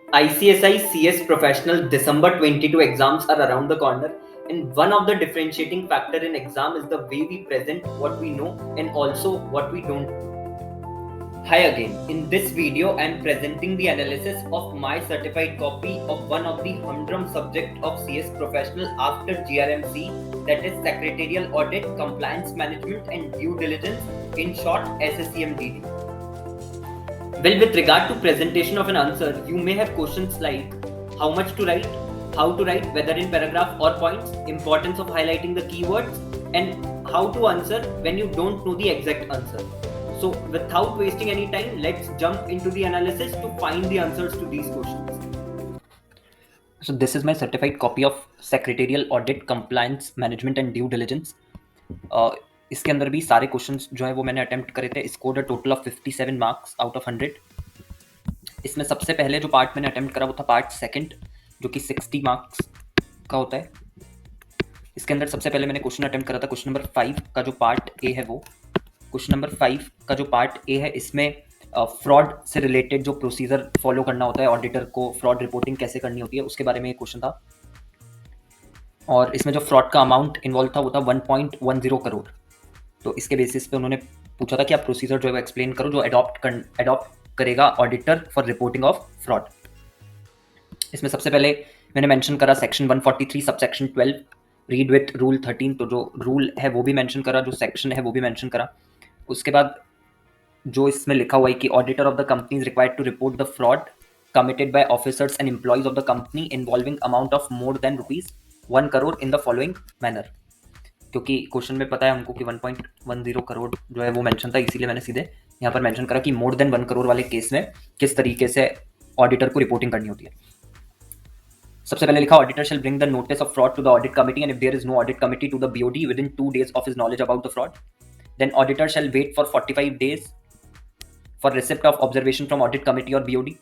ICSI CS Professional December 22 exams are around the corner, and one of the differentiating factor in exam is the way we present what we know and also what we don't know. Hi again. In this video, I am presenting the analysis of my certified copy of one of the humdrum subject of CS Professional after GRMC, that is Secretarial Audit, Compliance Management and Due Diligence, in short SSCMDD. Well, with regard to presentation of an answer, you may have questions like how much to write, how to write, whether in paragraph or points, importance of highlighting the keywords, and how to answer when you don't know the exact answer. So without wasting any time, let's jump into the analysis to find the answers to these questions. So this is my certified copy of Secretarial Audit, Compliance Management and Due Diligence. इसके अंदर भी सारे questions जो है वो मैंने attempt करे थे. Scored a total of 57 marks out of 100. इसमें सबसे पहले जो पार्ट मैंने अटेम्प्ट करा वो था पार्ट सेकंड, जो कि 60 मार्क्स का होता है. इसके अंदर सबसे पहले मैंने क्वेश्चन अटेम्प्ट करा था क्वेश्चन नंबर 5 का जो पार्ट ए है वो. क्वेश्चन नंबर 5 का जो पार्ट ए है इसमें फ्रॉड से रिलेटेड जो प्रोसीजर फॉलो करना होता है ऑडिटर को, फ्रॉड रिपोर्टिंग कैसे करनी होती है, उसके बारे में एक क्वेश्चन था. और इसमें जो फ्रॉड का अमाउंट इन्वॉल्व था वो था 1.10 करोड़. तो इसके बेसिस पे उन्होंने पूछा था कि आप प्रोसीजर जो है वो एक्सप्लेन करो जो अडॉप्ट करेगा auditor for reporting of fraud. इसमें सबसे पहले मैंने मेंशन करा section 143 subsection 12 read with rule 13. तो जो रूल है वो भी मेंशन करा, जो सेक्शन है वो भी मेंशन करा. उसके बाद जो इसमें लिखा हुआ है कि auditor of the company is required to report the fraud committed by officers and employees of the company involving amount of more than ₹1 crore in the following manner. क्योंकि क्वेश्चन में पता है हमको कि 1.10 करोड़ जो है वो मेंशन था, इसीलिए मैंने सीधे यहाँ पर मेंशन करा कि मोर देन 1 करोड़ वाले केस में किस तरीके से ऑडिटर को रिपोर्टिंग करनी होती है. सबसे पहले लिखा auditor shall bring the notice of fraud to the audit committee and if there is no audit committee to the BOD within 2 days of his knowledge about the fraud, then auditor shall wait for 45 days for receipt of observation from audit committee or BOD.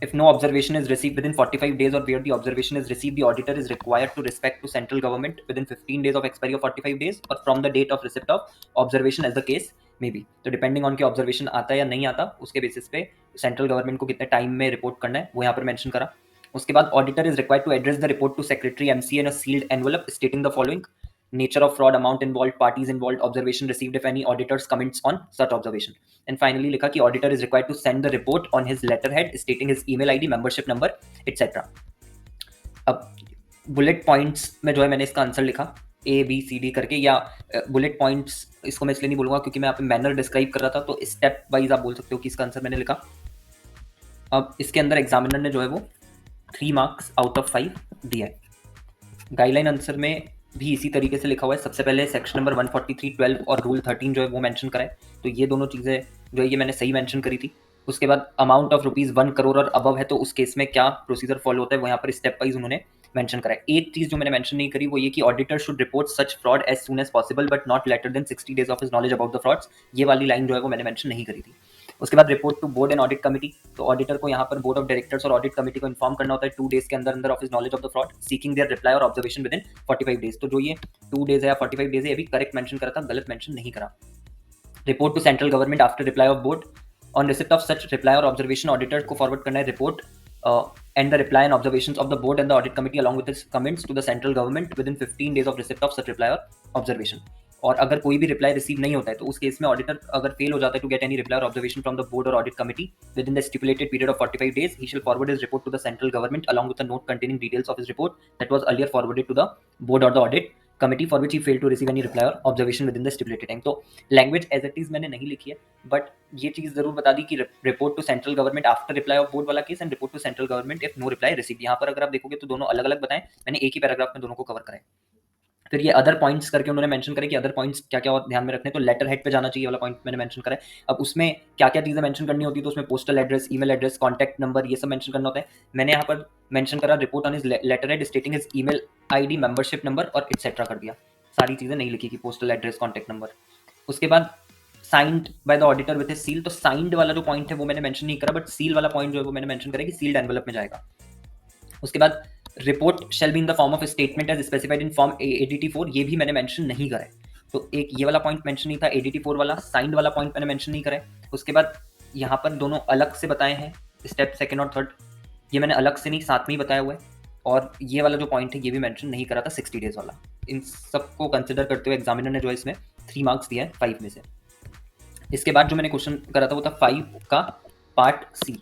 If no observation is received within 45 days or where the observation is received, the auditor is required to respect to central government within 15 days of expiry of 45 days or from the date of receipt of observation as the case may be. तो depending on कि observation आता है या नहीं आता, उसके basis पे central government को कितने टाइम में रिपोर्ट करना है वो यहाँ पर मेंशन करा. उसके बाद auditor is required to address the report to secretary MC in a sealed envelope stating the following: nature of fraud, amount involved, parties involved, observation received if any, auditor's comments on such observation. And finally लिखा कि auditor is required to send the report on his letterhead stating his email ID, membership number, etc. अब bullet points में जो है मैंने इसका answer लिखा ABCD करके, या बुलेट पॉइंट्स इसको मैं इसलिए नहीं बोलूँगा क्योंकि मैं यहाँ पे मैनर डिस्क्राइब कर रहा था, तो स्टेप वाइज आप बोल सकते हो कि इसका आंसर मैंने लिखा. अब इसके अंदर एग्जामिनर ने जो है वो 3 मार्क्स आउट ऑफ 5 दिया है. गाइडलाइन आंसर में भी इसी तरीके से लिखा हुआ है. सबसे पहले सेक्शन नंबर 143(12) और रूल 13 जो है वो मेंशन करा है, तो ये दोनों चीज़ें जो है ये मैंने सही मेंशन करी थी. उसके बाद अमाउंट ऑफ ₹1 करोड़ और अबव है तो उस केस में क्या प्रोसीजर फॉलो होता है वो यहाँ पर स्टेप वाइज उन्होंने मेंशन करा है. एक चीज़ जो मैंने मेंशन नहीं करी वो ये कि auditor should report such fraud as soon as possible but not later than 60 days of his knowledge about the frauds. ये वाली लाइन जो है वो मैंने मेंशन नहीं करी थी. उसके बाद report to board and audit committee, तो ऑडिटर को यहाँ पर बोर्ड ऑफ डायरेक्टर्स और ऑडिट कमिटी को इन्फॉर्म करना होता है 2 days के अंदर अंदर of his knowledge of the fraud, seeking their reply और ऑब्जर्वेशन विद इन 45 days. तो जो ये 2 days है या 45 days है ये भी करेक्ट मेंशन करा था, गलत मेंशन नहीं करा. Report to central government after reply of board, on receipt of such reply और ऑब्जर्वेशन ऑडिटर को फॉरवर्ड करना है report and the reply and observations of the board and the audit committee along with its comments to the central government within 15 days of receipt of such reply or observation. और अगर कोई भी reply receive नहीं होता है तो उस case में ऑडिटर अगर फेल हो जाता है टू गेट एनी रिप्लाई और ऑब्जर्वेशन फ्रॉम द बोर्ड और audit committee with in the stipulated period of 45 days, he shall forward his report to the central government along with a note containing details of his report that was earlier forwarded to the board or the audit committee for which he failed to receive any reply or observation within the stipulated time. तो language as it is मैंने नहीं लिखी है, but ये चीज़ जरूर बता दी कि report to central government after reply of board वाला case and report to central government if no reply receive. यहाँ पर अगर आप देखोगे तो दोनों अलग अलग बताएं, मैंने एक ही पैराग्राफ में दोनों को कवर कराए. फिर ये अदर पॉइंट्स करके उन्होंने मेंशन करे कि अदर पॉइंट्स क्या क्या और ध्यान में रखने, तो लेटर हेड पे जाना चाहिए वाला पॉइंट मैंने मेंशन करा है. अब उसमें क्या क्या चीज़ें मेंशन करनी होती है, तो उसमें postal address, email address, contact number, ये सब मेंशन करना होता है. मैंने यहाँ पर मेंशन करा report on his letter head stating his email ID, membership number और एटसेट्रा कर दिया. सारी चीज़ें नहीं लिखी कि पोस्टल एड्रेस, कॉन्टैक्ट नंबर. उसके बाद signed by the auditor with his seal, तो साइंड वाला जो पॉइंट है वो मैंने मेंशन नहीं करा, बट सील वाला पॉइंट जो है वो मैंने मेंशन करा कि सील्ड एनवेलप में जाएगा. उसके बाद report shall be in the form of statement as specified in form ADT4, ये भी मैंने मेंशन नहीं करा है. तो एक ये वाला पॉइंट मेंशन नहीं था, ADT4 वाला साइंड वाला पॉइंट मैंने मेंशन नहीं करा है. उसके बाद यहाँ पर दोनों अलग से बताए हैं स्टेप सेकंड और थर्ड. ये मैंने अलग से नहीं, साथ में ही बताया हुआ है। और ये वाला जो पॉइंट है ये भी मेंशन नहीं करा था 60 डेज वाला। इन सबको कंसिडर करते हुए एग्जामिनर ने जो है इसमें 3 मार्क्स दिया है 5 में से। इसके बाद जो मैंने क्वेश्चन करा था वो था 5 का पार्ट सी।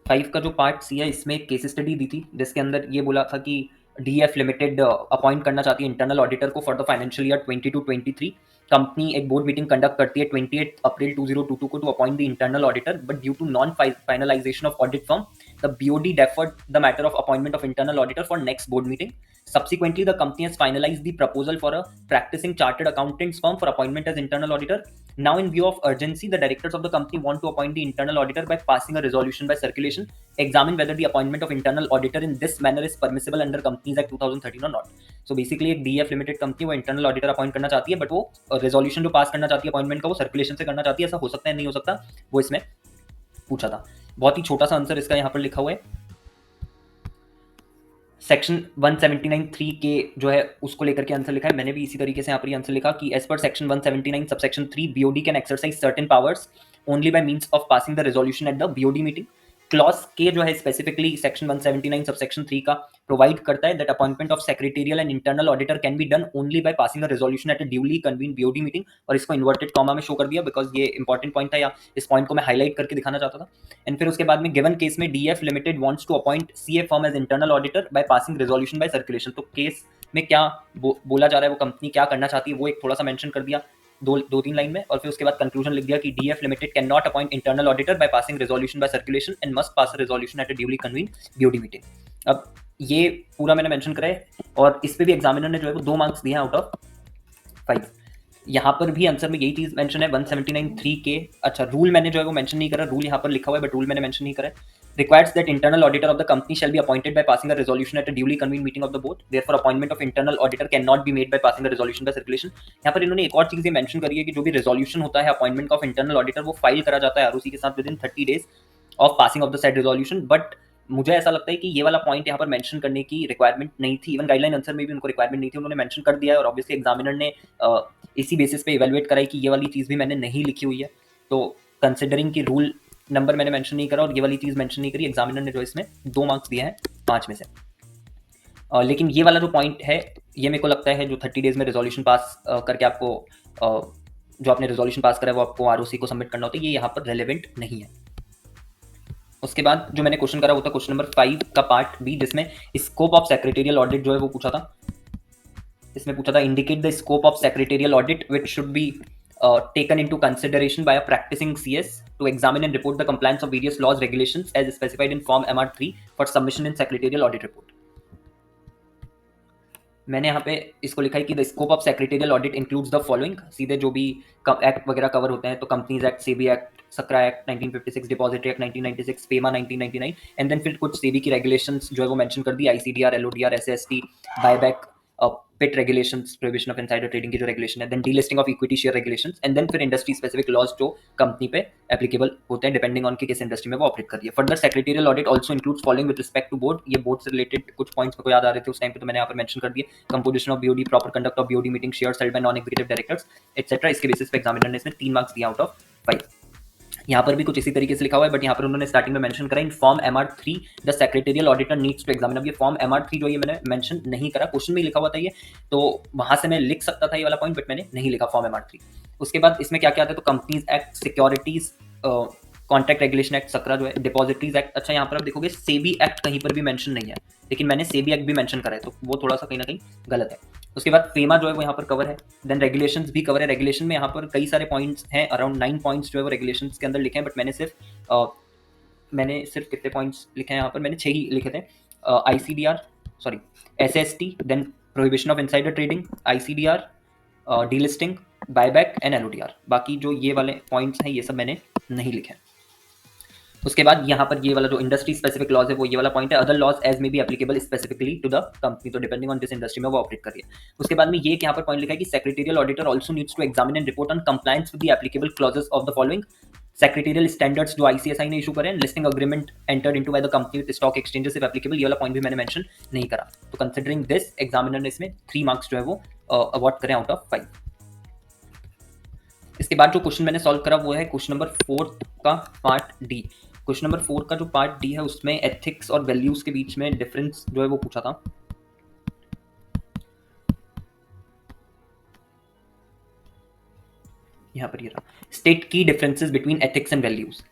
5 का जो पार्ट सी है इसमें एक केस स्टडी दी थी जिसके अंदर ये बोला था कि डीएफ लिमिटेड अपॉइंट करना चाहती है इंटरनल ऑडिटर को for the financial year 22-23। Company एक बोर्ड मीटिंग कंडक्ट करती है 28 अप्रैल 2022 को to appoint the internal auditor, but due to non finalization of audit firm the BOD deferred the matter of appointment of internal auditor for next board meeting. Subsequently, the company has finalized the proposal for a practicing chartered accountants firm for appointment as internal auditor. Now, in view of urgency, the directors of the company want to appoint the internal auditor by passing a resolution by circulation. Examine whether the appointment of internal auditor in this manner is permissible under Companies Act 2013 or not. So basically, एक DF limited company वो internal auditor appoint करना चाहती है, but वो resolution जो पास करना चाहती है अपॉइंटमेंट का वो सर्कुलेशन से करना चाहती है. ऐसा हो सकता है, नहीं हो सकता, वो इसमें पूछा था. बहुत ही छोटा सा आंसर इसका यहाँ पर लिखा हुआ है. सेक्शन 179(3) के जो है उसको लेकर के आंसर लिखा है. मैंने भी इसी तरीके से यहाँ पर आंसर लिखा कि as per section 179 subsection 3 BOD can exercise certain powers only by means of passing the resolution at the BOD meeting. Clause के जो है स्पेसिफिकली सेक्शन 179 सबसेक्शन 3 का प्रोवाइड करता है that appointment of secretarial and internal auditor can be done only by passing a resolution at a duly convene BOD meeting. और इसको inverted comma में show कर दिया बिकॉज ये इंपॉर्टेंट पॉइंट था, या इस पॉइंट को मैं हाईलाइट करके दिखाना चाहता था. एंड फिर उसके बाद में गिवन केस में DF limited wants to appoint CA firm as internal auditor by passing resolution by circulation. तो केस में क्या बोला जा रहा है, वो कंपनी क्या करना चाहती है, वो एक थोड़ा सा मेंशन कर दिया दो तीन लाइन में. और फिर उसके बाद कंक्लूजन लिख दिया कि DF limited can not appoint internal auditor by passing resolution by circulation and must pass resolution at a duly convene BOD meeting. अब ये पूरा मैंने मेंशन करा है और इस पे भी एग्जामिनर ने जो है वो 2 मार्क्स दिए हैं आउट ऑफ 5. यहाँ पर भी आंसर में यही चीज मेंशन है 179(3) के. अच्छा, रूल मैंने जो है वो मेंशन नहीं करा, रूल यहाँ पर लिखा हुआ है बट रूल मैंने मेंशन नहीं करा है. Requires that internal auditor of the company shall be appointed by passing a resolution at a duly convened meeting of the board. Therefore, appointment of internal auditor cannot be made by passing a resolution by circulation. यहाँ पर इन्होंने एक और चीज ये mention करी है कि जो भी रेजोल्यूशन होता है अपॉइंटमेंट ऑफ इंटरनल ऑडिटर वो फाइल करा जाता है आरओसी के साथ with in 30 days of passing of the said resolution. But मुझे ऐसा लगता है कि ये वाला पॉइंट यहाँ पर मेंशन करने की रिक्वायरमेंट नहीं थी. इवन गाइडलाइन आंसर में भी उनको रिक्वायरमेंट नहीं थी, उन्होंने मेंशन कर दिया है. और ऑब्वियसली एग्जामिनर ने इसी बेसिस पे इवेलुएट कराई कि ये वाली चीज़ भी मैंने नहीं लिखी हुई है. तो कंसिडरिंग की रूल नंबर मैंने मेंशन नहीं करा और ये वाली चीज़ मेंशन नहीं करी, एग्जामिनर ने जो इसमें 2 मार्क्स दिए हैं 5 में से. लेकिन ये वाला जो पॉइंट है ये मेरे को लगता है जो 30 डेज में रेजोल्यूशन पास करके आपको जो आपने रेजोल्यूशन पास करा है वो आपको आरओसी को सबमिट करना होता है, ये यहाँ पर रेलेवेंट नहीं है. उसके बाद जो मैंने क्वेश्चन करा वो था क्वेश्चन नंबर 5 का पार्ट बी, जिसमें स्कोप ऑफ सेक्रेटेरियल ऑडिट जो है वो पूछा था. इसमें पूछा था indicate the scope of secretarial audit which should be taken into consideration by a practicing CS to examine and report the compliance of various laws regulations as specified in form MR3 for submission in secretarial audit report. मैंने यहाँ पे इसको लिखा है कि the scope of secretarial audit includes the following. सीधे जो भी एक्ट वगैरह कवर होते हैं तो companies act, SEBI act, SCRA act 1956, depository act 1996, FEMA 1999 and then फिर कुछ सेबी की रेगुलेशंस जो है वो मेंशन कर दी, ICDR, LODR, SST, buyback, PIT regulations, prohibition of insider trading की जो रेगुलेशन है, then delisting of equity share regulations and then फिर इंडस्ट्री स्पेसिफिक लॉज जो कंपनी पे एप्लीकेबल होते हैं डिपेंडिंग ऑन कि किस इंडस्ट्री में वो ऑपरेट कर रही है. Further secretarial audit also includes following with respect to board. ये बोर्ड से रिलेटेड कुछ पॉइंट्स मेरे को याद आ रहे थे उस टाइम पे तो मैंने यहाँ पर मेंशन कर दिए. Composition of BOD, proper conduct of BOD meeting, share held by non executive directors etcetera. इसके बेसिस पे एग्जामिनर ने इसमें 3 मार्क्स दिया आउट ऑफ 5. यहाँ पर भी कुछ इसी तरीके से लिखा हुआ है बट यहाँ पर उन्होंने स्टार्टिंग में मेंशन करा in form MR3 the secretarial auditor needs to examine. अब ये फॉर्म MR3 जो ये मैंने मेंशन नहीं करा, क्वेश्चन में लिखा हुआ था ये, तो वहां से मैं लिख सकता था ये वाला पॉइंट बट मैंने नहीं लिखा फॉर्म MR3. उसके बाद इसमें क्या क्या आता है तो companies act, securities contract regulation act, SCRA जो है, डिपॉजिटरीज एक्ट. अच्छा, यहाँ पर आप देखोगे सेबी एक्ट कहीं पर भी मेंशन नहीं है लेकिन मैंने सेबी एक्ट भी मेंशन करा है तो वो थोड़ा सा कहीं ना कहीं गलत है. उसके बाद फेमा जो है वो यहाँ पर कवर है, देन रेगुलेशंस भी कवर है. रेगुलेशन में यहाँ पर कई सारे पॉइंट्स हैं, अराउंड 9 पॉइंट्स जो है वो रेगुलेशंस के अंदर लिखे हैं बट मैंने सिर्फ कितने पॉइंट्स लिखे हैं यहाँ पर, मैंने 6 ही लिखे थे. ICDR, sorry, SST, then prohibition of insider trading, ICDR, delisting, buyback and LODR. बाकी जो ये वाले पॉइंट्स हैं ये सब मैंने नहीं लिखे. उसके बाद यहाँ पर ये वाला जो इंडस्ट्री स्पेसिफिक लॉज है वो ये वाला पॉइंट है, other laws as may be applicable specifically to the company, तो डिपेंडिंग ऑन जिस इंडस्ट्री में वो ऑपरेट कर रही है. उसके बाद में ये यहाँ पर पॉइंट लिखा है कि secretarial auditor also needs to examine and report on compliance with the applicable clauses of the following secretarial standards जो आईसीएसआई ने इशू करे, listing agreement entered into by the company with stock exchanges if applicable. ये वाला point भी मैंने mention नहीं करा. तो कंसिडरिंग दिस एग्जामिनर ने इसमें 3 मार्क्स जो है वो अवॉर्ड करें आउट ऑफ 5. इसके बाद जो क्वेश्चन मैंने सॉल्व करा वो है क्वेश्चन नंबर 4 का पार्ट डी. क्वेश्चन नंबर 4 का जो पार्ट डी है उसमें एथिक्स और वैल्यूज के बीच में डिफरेंस जो है वो पूछा था। यहाँ पर ये रहा, स्टेट की differences between ethics and values.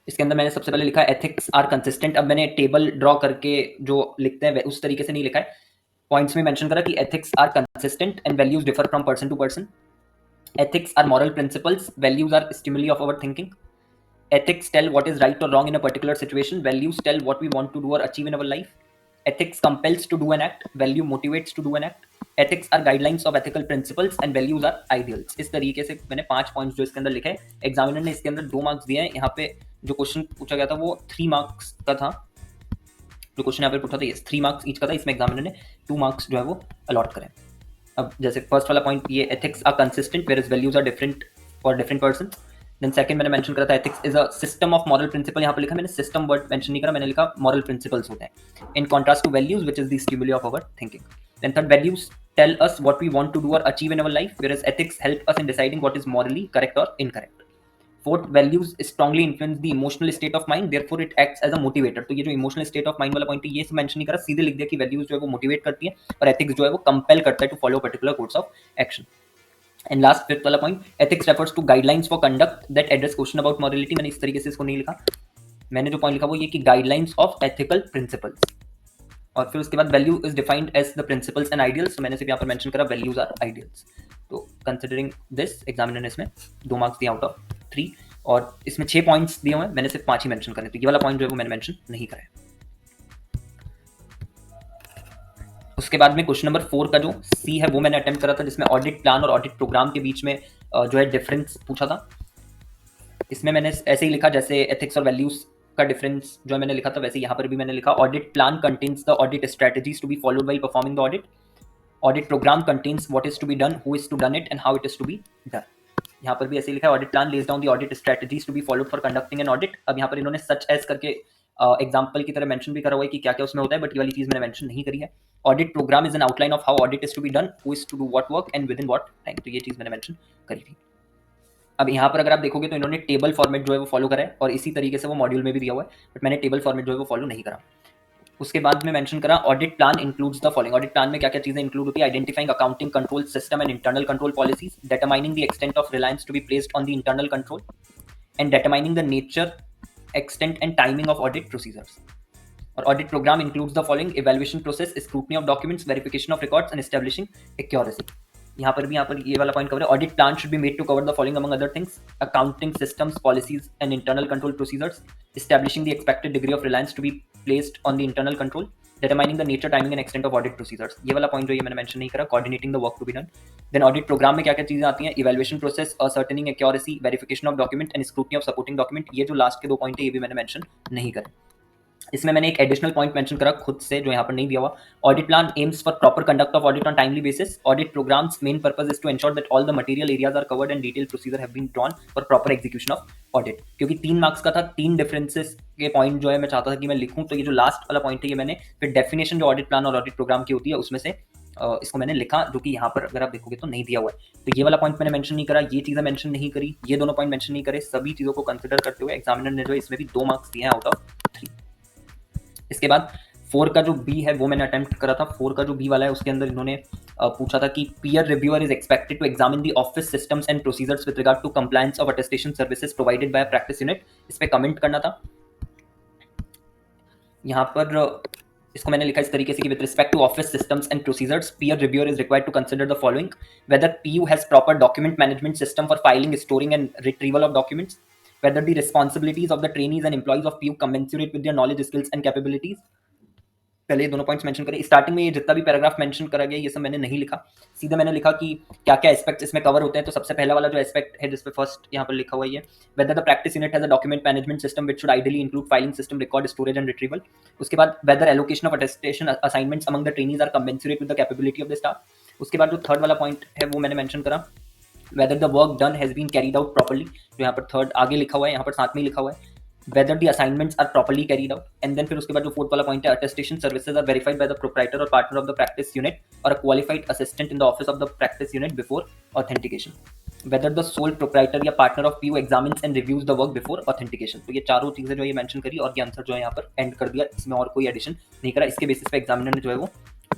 इसके अंदर मैंने सबसे पहले लिखा एथिक्स आर कंसिस्टेंट। अब मैंने टेबल ड्रॉ करके जो लिखते हैं उस तरीके से नहीं लिखा है, पॉइंट्स में मेंशन करा कि ethics are consistent and values differ from person to person. Ethics are moral principles, values are stimuli of our thinking. Ethics tell what is right or wrong in a particular situation, values tell what we want to do or achieve in our life. Ethics compels to do an act, value motivates to do an act. Ethics are guidelines of ethical principles and values are ideals. इस तरीके से मैंने 5 points जो इसके अंदर लिखे हैं, examiner ने इसके अंदर 2 मार्क्स दिए हैं। यहाँ पे जो क्वेश्चन पूछा गया था वो 3 मार्क्स का था, जो क्वेश्चन यहाँ पे पूछा था ये 3 मार्क्स ईच का था, इसमें एग्जामिनर ने 2 मार्क्स जो है वो अलॉट करें। अब जैसे फर्स्ट वाला पॉइंट ये ethics are consistent where is values are different for different person. Then second मैंने मेंशन करा था ethics is a system of moral principle. यहाँ पे लिखा, मैंने सिस्टम वर्ड मेंशन नहीं करा, मैंने लिखा मॉरल प्रिंसिपल्स होते हैं in contrast to values which is the stimuli of our thinking. Then third, values tell us what we want to do और achieve in our life whereas ethics help us in deciding what is morally correct और incorrect. Fourth, values strongly influence the emotional state of mind therefore it acts as a motivator. तो ये जो emotional state of mind वाला point है ये mention नहीं करा, सीधे लिख दिया कि वैल्यूज जो है वो मोटिवेट करती है और एथिक्स जो है वो कंपेल करता है to follow particular course of action. And last fifth वाला point, ethics refers to guidelines for conduct that address question about morality. मैंने इस तरीके से इसको नहीं लिखा, मैंने जो पॉइंट लिखा वो ये कि गाइडलाइंस ऑफ एथिकल प्रिंसिपल्स। और फिर उसके बाद value is defined as the principles and ideals. तो मैंने सिर्फ यहाँ पर मेंशन करा वैल्यूज आर आइडियल्स। तो कंसिडरिंग दिस एग्जामिनर ने इसमें 2 मार्क्स दिया आउट ऑफ 3 और इसमें 6 पॉइंट्स दिए हुए हैं, मैंने सिर्फ 5 ही मेंशन करे, तो ये वाला पॉइंट जो है वो मैंने मेंशन नहीं करा है। उसके बाद में क्वेश्चन नंबर 4 का जो सी है वो मैंने अटेम्प्ट करा था, जिसमें ऑडिट प्लान और ऑडिट प्रोग्राम के बीच में जो है डिफरेंस पूछा था। इसमें मैंने ऐसे ही लिखा जैसे एथिक्स और वैल्यूज का डिफरेंस जो है मैंने लिखा था, वैसे यहाँ पर भी मैंने लिखा audit plan contains the audit strategies to be followed while performing the audit. Audit program contains what is to be done, who is to done it and how it is to be done. यहाँ पर भी ऐसे लिखा है audit plan lays down the audit strategies to be followed for conducting an audit. अब यहाँ पर इन्होंने सच एज करके एग्जाम्पल की तरह मेंशन भी करा हुआ है कि क्या क्या उसमें होता है, बट ये वाली चीज मैंने मेंशन नहीं करी है। Audit program is an outline of how audit is to be done, who is to do what work and within what time. तो ये चीज मैंने मेंशन करी थी। अब यहाँ पर अगर आप देखोगे तो इन्होंने टेबल फॉर्मेट जो है वो फॉलो करा है और इसी तरीके से वो मॉड्यूल में भी दिया हुआ है, बट मैंने टेबल फॉर्मेट जो है वो फॉलो नहीं करा। उसके बाद में मेंशन करा audit plan includes the following. Audit plan में क्या क्या चीजें इंक्लूड होती है, identifying accounting control system and internal control policies, determining the extent of reliance to be placed on the internal control and determining the nature, extent and timing of audit procedures. और audit programme includes the following, evaluation process, scrutiny of documents, verification of records and establishing accuracy. यहाँ पर ये वाला point cover है, audit plan should be made to cover the following among other things, accounting systems, policies and internal control procedures, establishing the expected degree of reliance to be placed on the internal control, determining the nature, timing and extent of audit procedures। ये वाला point जो ये मैंने mention नहीं करा, coordinating the work to be done। then audit program में क्या क्या चीजें आती हैं, evaluation process, ascertaining accuracy, verification of document and scrutiny of supporting document। ये जो लास्ट के 2 पॉइंट है ये भी मैंने मेंशन नहीं करे। इसमें मैंने एक एडिशनल पॉइंट मेंशन करा खुद से जो यहाँ पर नहीं दिया हुआ, audit plan aims for proper conduct of audit on timely basis. Audit program's main purpose is to ensure that all the material areas are covered and detail procedure have been drawn for proper execution of audit. क्योंकि 3 marks का था, 3 differences के point जो है मैं चाहता था कि मैं लिखूं, तो ये जो लास्ट वाला पॉइंट है ये मैंने फिर डेफिनेशन जो ऑडिट प्लान और ऑडिट प्रोग्राम की होती है उसमें से इसको मैंने लिखा, जो कि यहाँ पर अगर आप देखोगे तो नहीं दिया हुआ है। तो ये वाला पॉइंट मैंने मेंशन नहीं करा, ये चीज़ें मेंशन नहीं करी, ये दोनों पॉइंट मेंशन नहीं करे। सभी चीज़ों को कंसिडर करते हुए एग्जामिनर ने जो इसमें भी 2 मार्क्स दिए हैं आउट ऑफ 3। इसके बाद 4 का जो बी है वो मैंने अटेम्प्ट करा था। 4 का जो बी वाला है उसके अंदर इन्होंने पूछा था कि peer reviewer is expected to examine the office systems and procedures with regard to compliance of attestation services provided by practice unit. इस पे कमेंट करना था। यहाँ पर इसको मैंने लिखा इस तरीके से कि with respect to office systems and procedures peer reviewer is required to consider the following, whether PU has proper document management system for filing, storing and retrieval of documents, whether the responsibilities of the trainees and employees of PU commensurate with their knowledge, skills and capabilities। पहले ये दोनों points mention करें। Starting में ये जितना भी paragraph mention करा गया ये सब मैंने नहीं लिखा, सीधा मैंने लिखा कि क्या क्या एस्पेक्ट्स इसमें कवर होते हैं। तो सबसे पहला वाला जो एस्पेक्ट है जिस पे फर्स्ट यहाँ पर लिखा हुआ है, whether the practice unit has a document management system which should ideally include filing system, record storage and retrieval. उसके बाद whether allocation of attestation assignments among the trainees are commensurate with the capability of the staff. उसके बाद जो third वाला point है वो मैंने mention करा, whether the work done has been carried out properly। जो यहाँ पर थर्ड आगे लिखा हुआ है, यहाँ पर साथ में ही लिखा हुआ है, whether the assignments are properly carried out, and then फिर उसके बाद जो फोर्थ वाला पॉइंट है, attestation services are verified by the proprietor or partner of the practice unit or a qualified assistant in the office of the practice unit before authentication, whether the sole proprietor या partner of PU examines and reviews the work before authentication। तो ये चारों चीजें जो ये mention करी और ये आंसर जो है यहाँ पर एंड कर दिया, इसमें और कोई एडिशन नहीं करा। इसके बेसिस पे एग्जामिनर ने जो है वो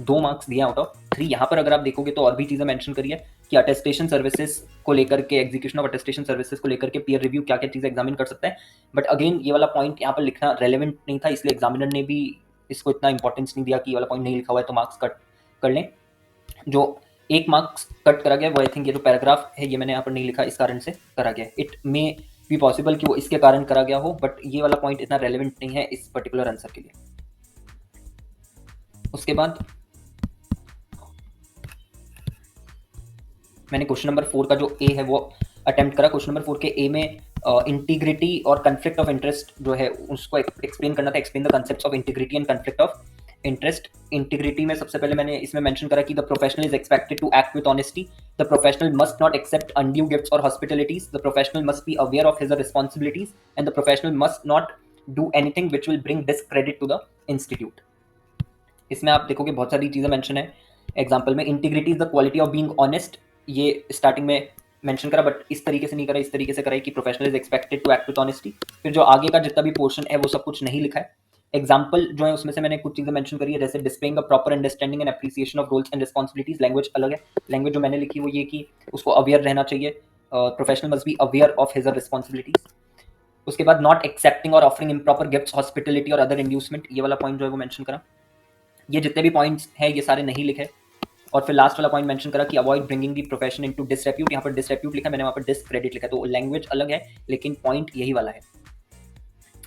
2 मार्क्स दिए आउट ऑफ 3। यहाँ पर अगर आप देखोगे तो और भी चीजें मेंशन करी है कि अटेस्टेशन सर्विसेज को लेकर के, एग्जीक्यूशन ऑफ अटेस्टेशन सर्विसेज को लेकर के पीयर रिव्यू क्या क्या चीजें एग्जामिन कर सकता है। बट अगेन ये वाला पॉइंट यहाँ पर लिखना रेलेवेंट नहीं था, इसलिए एग्जामिनर ने भी इसको इतना इंपॉर्टेंस नहीं दिया कि ये वाला पॉइंट नहीं लिखा हुआ है तो मार्क्स कट कर लें। जो 1 मार्क्स कट करा गया वो आई थिंक ये जो पैराग्राफ है ये मैंने यहाँ पर नहीं लिखा, इस कारण से करा गया। इट मे बी पॉसिबल कि वो इसके कारण करा गया हो, बट ये वाला पॉइंट इतना रेलेवेंट नहीं है इस पर्टिकुलर आंसर के लिए। उसके बाद मैंने क्वेश्चन नंबर 4 का जो ए है वो अटेम्प्ट करा। क्वेश्चन नंबर 4 के ए में इंटीग्रिटी और कन्फ्लिक्ट ऑफ इंटरेस्ट जो है उसको एक्सप्लेन करना था। Explain the concept of integrity and conflict of interest. Integrity में सबसे पहले मैंने इसमें मेंशन करा कि the professional is expected to act with honesty, the professional must not accept undue gifts or hospitalities, the professional must be aware of his responsibilities and the professional must not do anything which will bring discredit to the institute. इसमें आप देखोगे बहुत सारी चीजें mention है। Example में integrity is the quality of being honest, ये starting में मेंशन करा बट इस तरीके से नहीं करा, इस तरीके से करा कि professional is expected to act with honesty. फिर जो आगे का जितना भी पोर्शन है वो सब कुछ नहीं लिखा है। एग्जाम्पल जो है उसमें से मैंने कुछ चीजें मेंशन करी है, जैसे displaying a proper understanding and appreciation of roles and responsibilities. Language अलग है, लैंग्वेज जो मैंने लिखी वो ये कि उसको अवेयर रहना चाहिए, professional must be aware of his responsibilities. उसके बाद नॉट एक्सेप्टिंग और ऑफरिंग इम्प्रॉपर गिफ्ट्स, हॉस्पिटलिटी और अदर इंड्यूसमेंट, ये वाला पॉइंट जो है वो मेंशन करा। ये जितने भी पॉइंट्स हैं ये सारे नहीं लिखे। और फिर लास्ट वाला पॉइंट मेंशन करा कि अवॉइड ब्रिंगिंग दी प्रोफेशन इनटू डिसरेप्यूट। यहाँ पर डिसरेप्यूट लिखा, मैंने वहाँ पर डिसक्रेडिट लिखा, तो लैंग्वेज अलग है लेकिन पॉइंट यही वाला है।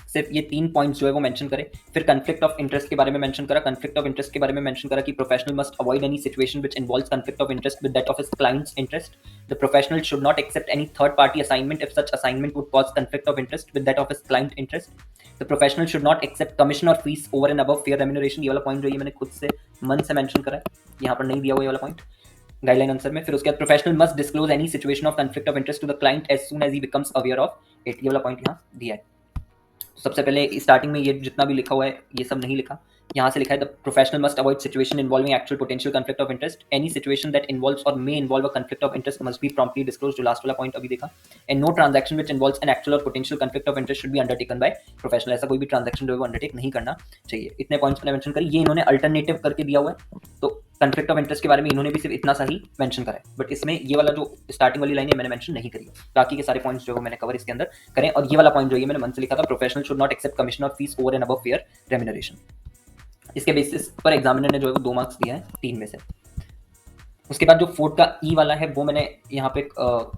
सिर्फ ये 3 पॉइंट्स जो है वो मेंशन करे। फिर कन्फ्लिक्ट ऑफ इंटरेस्ट के बारे में मेंशन करा। कन्फ्लिक्ट ऑफ इंटरेस्ट के बारे में मेंशन करा कि professional must avoid any situation which involves conflict of interest with that of his clients interest. The professional should not accept any third party assignment if such assignment would cause conflict of interest with that of his client interest. The professional should not accept commission or fees over and above fair remuneration. ये वाला point जो है मैंने खुद से मन से mention करा है, यहाँ पर नहीं दिया हुआ ये वाला पॉइंट गाइडलाइन आंसर में। फिर उसके बाद professional must disclose any situation of conflict of interest to the client as soon as he becomes aware of it. ये वाला पॉइंट यहाँ दिया है। सबसे पहले स्टार्टिंग में ये जितना भी लिखा हुआ है ये सब नहीं लिखा, यहाँ से लिखा है the professional must avoid situation involving actual potential conflict of interest. Any situation that involves or may involve a conflict of interest must be promptly disclose, जो लास्ट वाला पॉइंट अभी देखा। And no transaction which involves an actual or potential conflict of interest should be undertaken by professional. ऐसा कोई भी transaction जो है वो अंडरटेक नहीं करना चाहिए। इतने पॉइंट्स मैंने मेंशन करी। ये इन्होंने अल्टरनेटिव करके दिया हुआ है, तो कन्फ्लिक्ट ऑफ इंटरेस्ट के बारे में इन्होंने भी सिर्फ इतना सा ही मेंशन करा है, बट इसमें ये वाला जो स्टार्टिंग वाली लाइन है मैंने मेंशन नहीं करी है। बाकी के सारे पॉइंट्स जो है मैंने कवर इसके अंदर करें। और ये वाला पॉइंट जो है मैंने मन से लिखा था, professional should not accept commission or fees over and above fair remuneration. इसके बेसिस पर एग्जामिनर ने जो है वो 2 मार्क्स दिया है 3 में से। उसके बाद जो 4 का ई वाला है वो मैंने यहाँ पे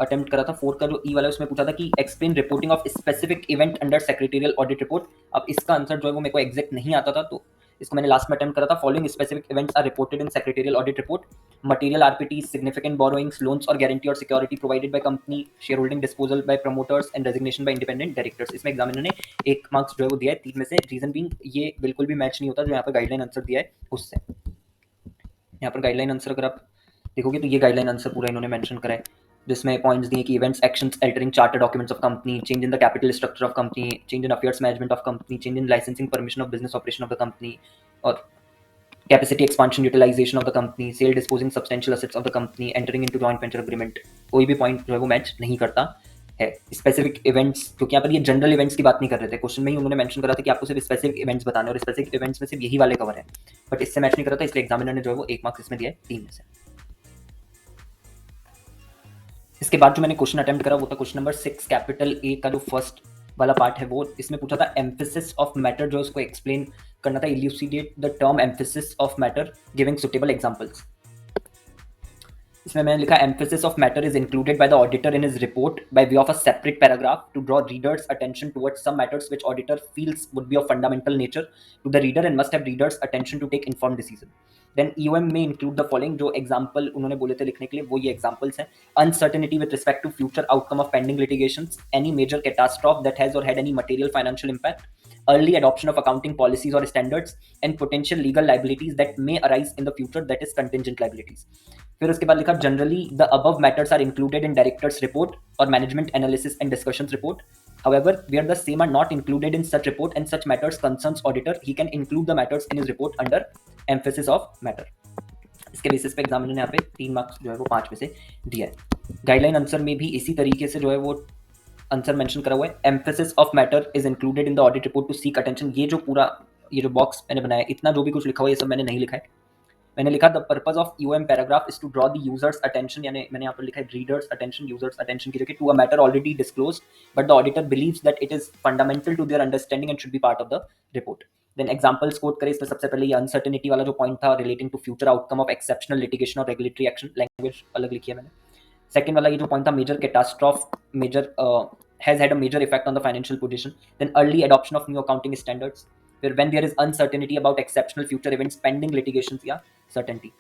अटेम्प्ट करा था। 4 का जो ई वाला है उसमें पूछा था कि explain reporting of specific event under secretarial audit report. अब इसका आंसर जो है वो मेरे को एग्जैक्ट नहीं आता था, तो इसको मैंने लास्ट में अटेम्प्ट करा था। Following specific events are reported in secretarial audit report: material RPT, significant borrowings, loans और गारंटी और security provided by company, share holding disposal by promoters and resignation by independent directors. इसमें examiner ने 1 marks जो है वो दिया है 3 में से। रीजन बीइंग ये बिल्कुल भी मैच नहीं होता जो यहाँ पर गाइडलाइन आंसर दिया है उससे। यहाँ पर गाइडलाइन आंसर अगर आप देखोगे तो ये गाइडलाइन आंसर पूरा इन्होंने मेंशन करा है, जिसमें पॉइंट्स दिए कि events, actions altering charter documents of company, change in the capital structure of company, change in affairs management of company, change in licensing permission of business operation of the company, or capacity expansion utilization of the company, sale disposing substantial assets of the company, entering into joint venture agreement. कोई भी point जो है वो match नहीं करता है। Specific events, क्योंकि यहाँ पर ये जनरल इवेंट्स की बात नहीं कर रहे थे, क्वेश्चन में ही उन्होंने मेंशन करा था कि आपको सिर्फ स्पेसिफिक इवेंट्स बताने, और स्पेसिफिक इवेंट्स में सिर्फ यही वाले कवर है, बट इससे मैच नहीं कर रहा था, इसलिए एग्जामिनर ने जो है वो 1 मार्क्स इसमें दिया है 3 में से। इसके बाद जो मैंने क्वेश्चन अटेम्प्ट करा वो था क्वेश्चन नंबर 6 कैपिटल ए का जो फर्स्ट वाला पार्ट है वो इसमें पूछा था एम्फेसिस ऑफ मैटर, जो उसको एक्सप्लेन करना था। Elucidate the term emphasis of matter giving suitable examples. इसमें मैंने लिखा emphasis of matter is included by the auditor in his report by way of a separate paragraph to draw readers attention towards some matters which auditor feels would be of fundamental nature to the reader and must have readers attention to take informed decision. Then EOM में include the following, जो example उन्होंने बोले थे लिखने के लिए वो ये एग्जाम्पल्स हैं: uncertainty with respect to future outcome of pending litigations, any major catastrophe that has or had any material financial impact, early adoption of accounting policies or standards, and potential legal liabilities that may arise in the future, that is contingent liabilities. फिर उसके बाद लिखा generally the above matters are included in director's report or management analysis and discussions report. However, where the same are not included in such report and such matters concerns auditor, he can include the matters in his report under emphasis of matter. इसके basis पे examiner ने यहाँ पे 3 marks जो है वो 5 में से दिया है। गाइडलाइन आंसर में भी इसी तरीके से जो है वो आंसर मेंशन करा हुआ है। Emphasis of matter is included in the audit report to seek attention. ये जो पूरा ये जो बॉक्स मैंने बनाया इतना जो भी कुछ लिखा हुआ है ये सब मैंने नहीं लिखा है। मैंने लिखा the purpose of UM paragraph is to draw the users attention, यानी मैंने यहाँ पर लिखा है रीडर्स अटेंशन, यूजर्स अटेंशन की जगह to a matter already disclosed but the auditor believes that it is fundamental to their understanding and should be part of the report. Then examples quote करें। इसमें सबसे पहले ये अनसर्टेनिटी वाला जो point था relating to future outcome of exceptional litigation और regulatory action, language अलग लिखी है मैंने। सेकंड वाला ये जो पॉइंट था major catastrophe, major has had a major effect on the financial position. Then early adoption of new accounting standards, where when there is uncertainty about exceptional future events pending litigations या certainty.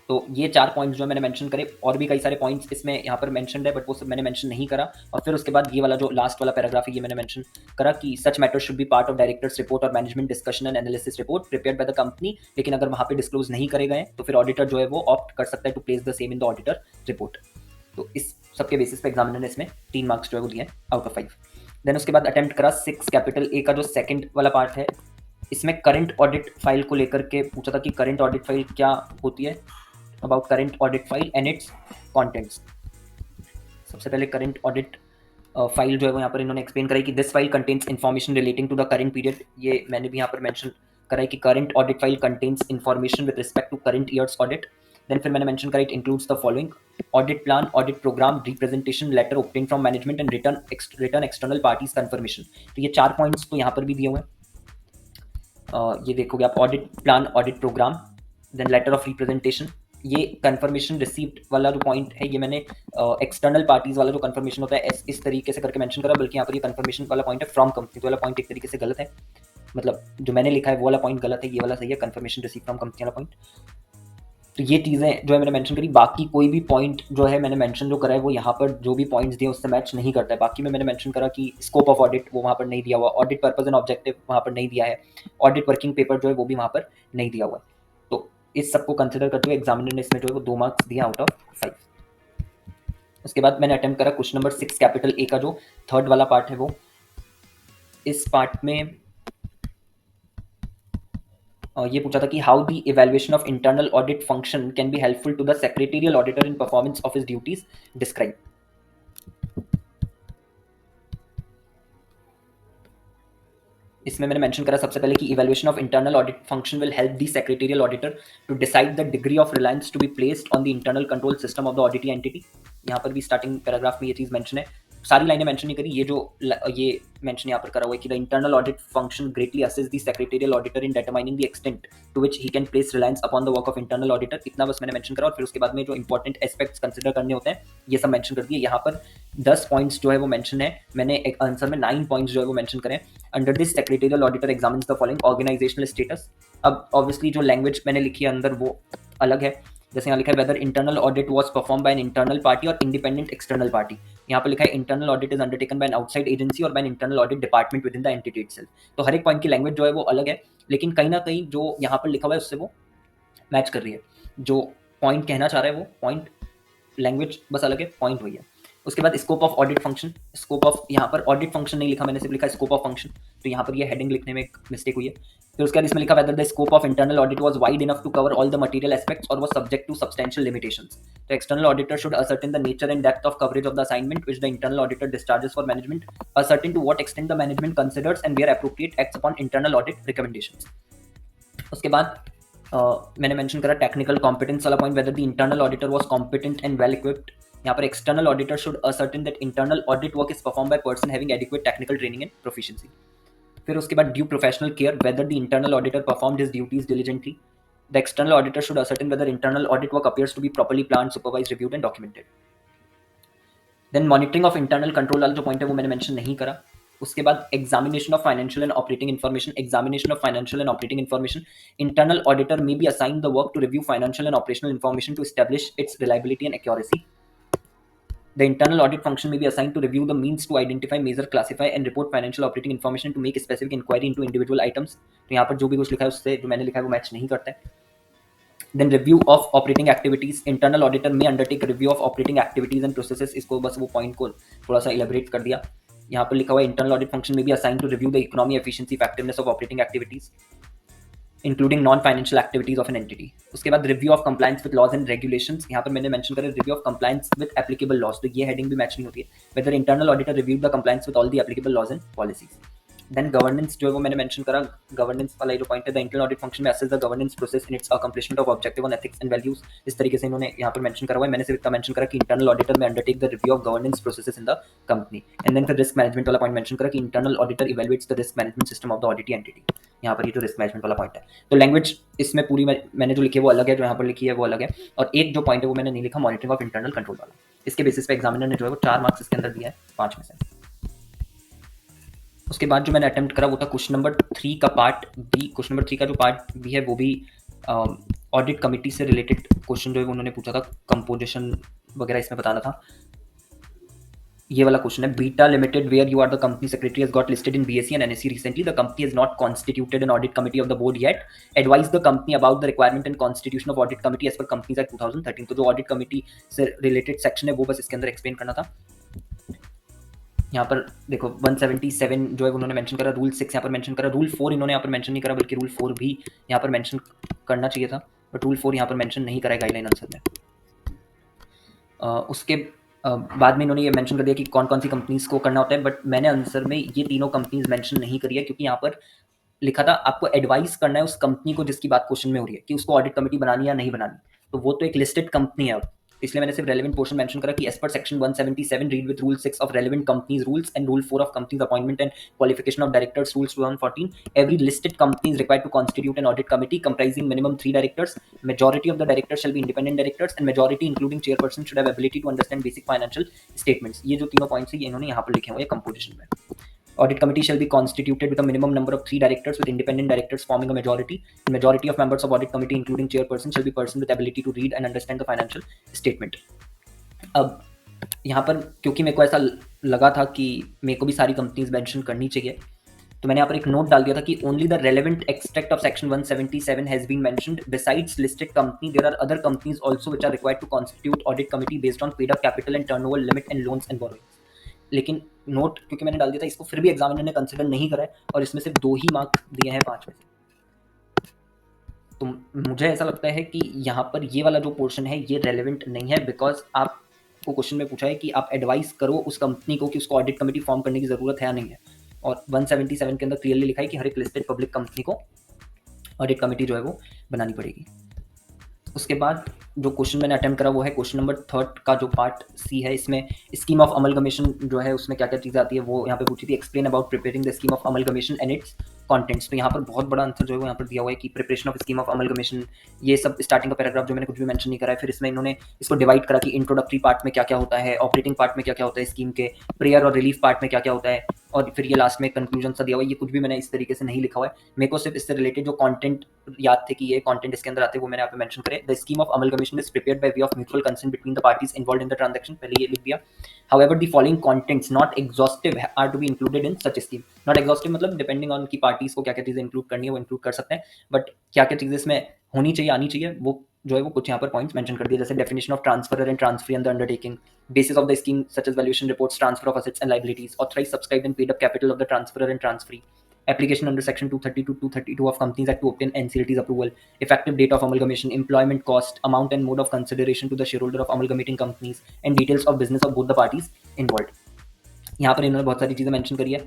तो ये 4 points जो मैंने mention करे, और भी कई सारे पॉइंट्स इसमें यहाँ पर मेंशनड है बट वो सब मैंने मेंशन नहीं करा। और फिर उसके बाद ये वाला जो लास्ट वाला पैराग्राफ है ये मैंने मेंशन करा कि such matter should be part of directors report or management discussion and analysis report prepared by the company. लेकिन अगर वहाँ पे डिस्क्लोज नहीं करे गए तो फिर ऑडिटर जो है वो ऑप्ट कर सकता है to place the same in the auditor report. तो इस सबके बेसिस पे एग्जामिनर ने इसमें 3 मार्क्स जो है वो दिए आउट ऑफ 5। देन उसके बाद अटेम्प्ट करा 6 कैपिटल ए का जो सेकंड वाला पार्ट है, इसमें करंट ऑडिट फाइल को लेकर के पूछा था कि करंट ऑडिट फाइल क्या होती है, about current audit file and it's contents. सबसे पहले करंट ऑडिट फाइल जो है वो यहाँ पर इन्होंने एक्सप्लेन कराई कि this file contains information relating to the current period. ये मैंने भी यहाँ पर मेंशन कराई कि current audit file contains information with respect to current years audit. Then फिर मैंने मेंशन करा it includes the following: audit plan, audit program, representation letter obtain from management and return external parties confirmation. तो ये 4 points तो यहाँ पर भी दिए हुए हैं। ये देखोगे आप, audit plan, audit program, then letter of representation. ये कंफर्मेशन रिसीव्ड वाला जो पॉइंट है ये मैंने एक्सटर्नल पार्टीज वाला जो कंफर्मेशन होता है इस तरीके से करके मेंशन करा, बल्कि यहाँ पर ये कंफर्मेशन वाला पॉइंट है फ्रॉम कंपनी। तो वाला पॉइंट एक तरीके से गलत है, मतलब जो मैंने लिखा है वो वाला पॉइंट गलत है, ये वाला सही है, कंफर्मेशन रिसीव फ्रॉम कंपनी वाला पॉइंट। तो ये चीज़ें जो है मैंने मेंशन करी। बाकी कोई भी पॉइंट जो है मैंने मेंशन जो करा है वो यहाँ पर जो भी पॉइंट्स दिए उससे मैच नहीं करता है। बाकी में मैंने मेंशन करा कि स्कोप ऑफ ऑडिट वो वहाँ पर नहीं दिया हुआ, ऑडिट पर्पस एंड ऑब्जेक्टिव वहाँ पर नहीं दिया है, ऑडिट वर्किंग पेपर जो है वो भी वहाँ पर नहीं दिया हुआ है। तो इस सबको कंसिडर करते हुए एग्जामिनर ने इसमें जो है वो 2 मार्क्स दिया आउट ऑफ 5। उसके बाद मैंने अटेम्प्ट करा क्वेश्चन नंबर 6 कैपिटल ए का जो थर्ड वाला पार्ट है वो। इस पार्ट में ये पूछा था कि how the evaluation of internal audit function can be helpful to the secretarial auditor in performance of his duties, describe. इसमें मैंने मेंशन करा सबसे पहले कि evaluation of internal audit function will help the secretarial auditor to decide the degree of reliance to be placed on the internal control system of the auditing entity. यहाँ पर भी starting paragraph में ये चीज़ mention है, सारी लाइनें mention नहीं करी, ये मेंशन यहाँ पर करा हुआ है कि the internal audit function greatly assist the secretarial auditor in determining the extent to which he can place reliance upon the work of internal auditor. इतना बस मैंने मेंशन करा और फिर उसके बाद में जो इंपॉर्टेंट एस्पेक्ट्स कंसिडर करने होते हैं ये सब मेंशन कर दिए। यहाँ पर 10 पॉइंट्स जो है वो मेंशन है, मैंने एक आंसर में 9 पॉइंट्स जो है वो मेंशन करें। Under this secretarial auditor examines the following: organisational status. अब ऑब्वियसली जो लैंग्वेज मैंने लिखी है अंदर वो अलग है, जैसे यहाँ लिखा है whether internal audit was perform by an internal party or independent external party. यहाँ पर लिखा है internal audit is undertaken by an outside agency or by an internal audit department within the entity itself. तो हर एक point की language जो है वो अलग है, लेकिन कहीं ना कहीं जो यहाँ पर लिखा हुआ है उससे वो मैच कर रही है। जो पॉइंट कहना चाह रहा है वो पॉइंट, लैंग्वेज बस अलग है, पॉइंट वही है। उसके बाद scope of audit function, scope of, यहाँ पर ऑडिट फंक्शन नहीं लिखा, मैंने सिर्फ लिखा स्कोप ऑफ फंक्शन, तो यहाँ पर ये हेडिंग लिखने में एक मिस्टेक हुई है। फिर उसके बाद इसमें लिखा whether the scope of internal audit was wide enough to cover all the material aspects or was subject to substantial limitations. तो external auditor should ascertain the nature and depth of coverage of the assignment which the internal auditor discharges for management, ascertain to what extent the management considers and where appropriate acts upon internal audit recommendations. उसके बाद मैंने mention करा technical competence वाला point, weather the internal auditor was competent and well equipped. यहाँ पर external auditor should ascertain that internal audit work is perform by person having adequate technical training and proficiency. फिर उसके बाद due professional care, whether the internal auditor performed his duties diligently. The external auditor should ascertain whether internal audit work appears to be properly planned, supervised, reviewed and documented. Then monitoring of internal control वाला जो point है वो मैंने mention नहीं करा। उसके बाद examination of financial and operating information, examination of financial and operating information, internal auditor may be assign the work to review financial and operational information to establish its reliability and accuracy. The internal audit function may be assigned to review the means to identify, measure, classify and report financial operating information to make a specific inquiry into individual items। तो यहाँ पर जो भी कुछ लिखा है उससे जो मैंने लिखा है वो मैच नहीं करता है। Then review of operating activities, internal auditor may undertake review of operating activities and processes। इसको बस वो पॉइंट को थोड़ा सा elaborate कर दिया। यहाँ पर लिखा हुआ है इंटरनल ऑडिट फंक्शन में be assign to review the economy efficiency effectiveness of operating activities including non financial activities of an entity. उसके बाद review of compliance with laws and regulations, यहाँ पर मैंने मेंशन करा review of compliance with applicable laws, तो ये heading भी match नहीं होती है। Whether internal auditor review the compliance with all the applicable laws and policies. Then governance जो है वो मैंने मेंशन करा, गवर्नेंस वाला जो पॉइंट है, द इंटरनल ऑडिट फंक्शन में assess the governance process in its accomplishment of objective on ethics and values. इस तरीके से इन्होंने यहाँ पर मेंशन करा हुआ है। मैंने सिर्फ इतना मेंशन करा कि internal auditor may undertake the review of governance processes in the company. And then फिर रिस्क मैनेजमेंट वाला पॉइंट मेंशन करा कि internal auditor evaluates the risk management system of the auditee entity. यहाँ पर ये जो रिस्क मैनेजमेंट वाला point है, तो लैंग्वेज इसमें पूरी मैंने जो लिखी है वो अलग है, जो यहाँ पर लिखी है वो अलग है। और एक जो पॉइंट है वो मैंने नहीं लिखा, मॉनिटरिंग ऑफ इंटरनल कंट्रोल वाला। इसके बेसिस पे एग्जामिनर ने जो है वो 4 मार्क्स इसके अंदर दिया है 5 में से। उसके बाद जो मैंने अटेम्प्ट करा वो था क्वेश्चन नंबर 3 का पार्ट बी। क्वेश्चन नंबर 3 का जो पार्ट बी है वो भी ऑडिट कमिटी से रिलेटेड क्वेश्चन जो है उन्होंने पूछा था, कंपोजिशन वगैरह इसमें बताना था। ये वाला क्वेश्चन है, Beta limited where you are the company secretary has got listed in BSE and NSE recently, the company has not constituted an audit committee of the board yet, advise the company about the requirement and constitution of audit committee as per Companies Act 2013। तो जो audit committee से related section है वो बस इसके अंदर explain करना था। यहाँ पर देखो 177 जो है उन्होंने मेंशन करा, रूल 6 यहाँ पर मेंशन करा, रूल 4 इन्होंने यहाँ पर मेंशन नहीं करा, बल्कि रूल 4 भी यहाँ पर मेंशन करना चाहिए था, बट रूल 4 यहाँ पर मेंशन नहीं करा है गाइडलाइन आंसर में। उसके बाद में इन्होंने ये मेंशन कर दिया कि कौन कौन सी कंपनीज को करना होता है, बट मैंने आंसर में ये तीनों कंपनीज मेंशन नहीं करी है, क्योंकि यहाँ पर लिखा था आपको एडवाइस करना है उस कंपनी को जिसकी बात क्वेश्चन में हो रही है कि उसको ऑडिट कमेटी बनानी या नहीं बनानी, तो वो तो एक लिस्टेड कंपनी है अब, इसलिए मैंने सिर्फ रेलेवेंट पोर्शन मेंशन करा कि as per section 177 read with rule 6 of relevant companies rules and rule 4 of companies appointment and qualification of directors rules 2014, every listed company is required to constitute an audit committee comprising minimum 3 directors, majority of the directors shall be independent directors and majority including chairperson should have ability to understand basic financial statements। ये जो तीनों points है ये इन्होंने यहाँ पर लिखे हुए हैं कंपोजिशन में। Audit committee shall be constituted with a minimum number of 3 directors with independent directors forming a majority. The majority of members of audit committee including chairperson shall be person with ability to read and understand the financial statement। अब यहाँ पर क्योंकि मेरे को ऐसा लगा था कि मेरे को भी सारी कंपनीज मेंशन करनी चाहिए, तो मैंने यहाँ पर एक नोट डाल दिया था कि only the relevant extract of section 177 has been mentioned, besides listed company there are other companies also which are required to constitute audit committee based on paid up capital and turnover limit and loans and borrowings. लेकिन note क्योंकि मैंने डाल दिया था, इसको फिर भी examiner ने कंसिडर नहीं करा है और इसमें सिर्फ 2 ही मार्क्स दिए हैं 5 में से। तो मुझे ऐसा लगता है कि यहाँ पर ये वाला जो पोर्शन है ये रेलेवेंट नहीं है, बिकॉज आपको क्वेश्चन में पूछा है कि आप एडवाइस करो उस कंपनी को कि उसको ऑडिट कमेटी फॉर्म करने की ज़रूरत है या नहीं है, और 177 के अंदर क्लियरली लिखा है कि हर एक लिस्टेड पब्लिक कंपनी को ऑडिट कमेटी जो है वो बनानी पड़ेगी। उसके बाद जो क्वेश्चन मैंने अटेम्प्ट करा वो है क्वेश्चन नंबर 3 का जो पार्ट सी है, इसमें स्कीम ऑफ अमलगमेशन जो है उसमें क्या क्या चीज़ें आती है वो यहाँ पे पूछी थी। Explain about preparing the scheme of amalgamation and it's contents. तो यहाँ पर बहुत बड़ा आंसर जो है वो यहाँ पर दिया हुआ है कि preparation of scheme of amalgamation, ये सब स्टार्टिंग का पैराग्राफ जो मैंने कुछ भी मेंशन नहीं करा है। फिर इसमें इन्होंने इसको डिवाइड करा कि इंट्रोडक्टरी पार्ट में क्या क्या होता है, ऑपरेटिंग पार्ट में क्या क्या होता है स्कीम के, प्रेयर और रिलीफ पार्ट में क्या क्या होता है, और फिर ये लास्ट में कंक्लूजन सा दिया हुआ है। ये कुछ भी मैंने इस तरीके से नहीं लिखा हुआ है, मेरे को सिर्फ इससे रिलेटेड जो कंटेंट याद थे कि ये कंटेंट इसके अंदर आते हैं वो मैंने यहाँ पे मेंशन करे। The scheme of amalgamation is prepared by way of mutual consent between the parties involved in the transaction, पहले ये लिख दिया। However the following contents not exhaustive are to be included in such scheme. Not exhaustive मतलब depending on की parties को क्या क्या चीज़ें इंक्लूड करनी है वो इंक्लूड कर सकते हैं, बट क्या क्या चीज़ें इसमें होनी चाहिए आनी चाहिए वो जो है वो कुछ यहाँ पर पॉइंट्स मेंशन कर दिए, जैसे definition of transfer and transfer and the undertaking, basis of the scheme such as valuation reports, transfer of assets and liabilities, authorized, subscribed and paid up capital of the transferor and transferee, application under section 230 to 232 of Companies Act to obtain NCLT's approval, effective date of amalgamation, employment cost, amount and mode of consideration to the shareholder of amalgamating companies, and details of business of both the parties involved। यहाँ पर इन्होंने बहुत सारी चीज़ें mention करी है,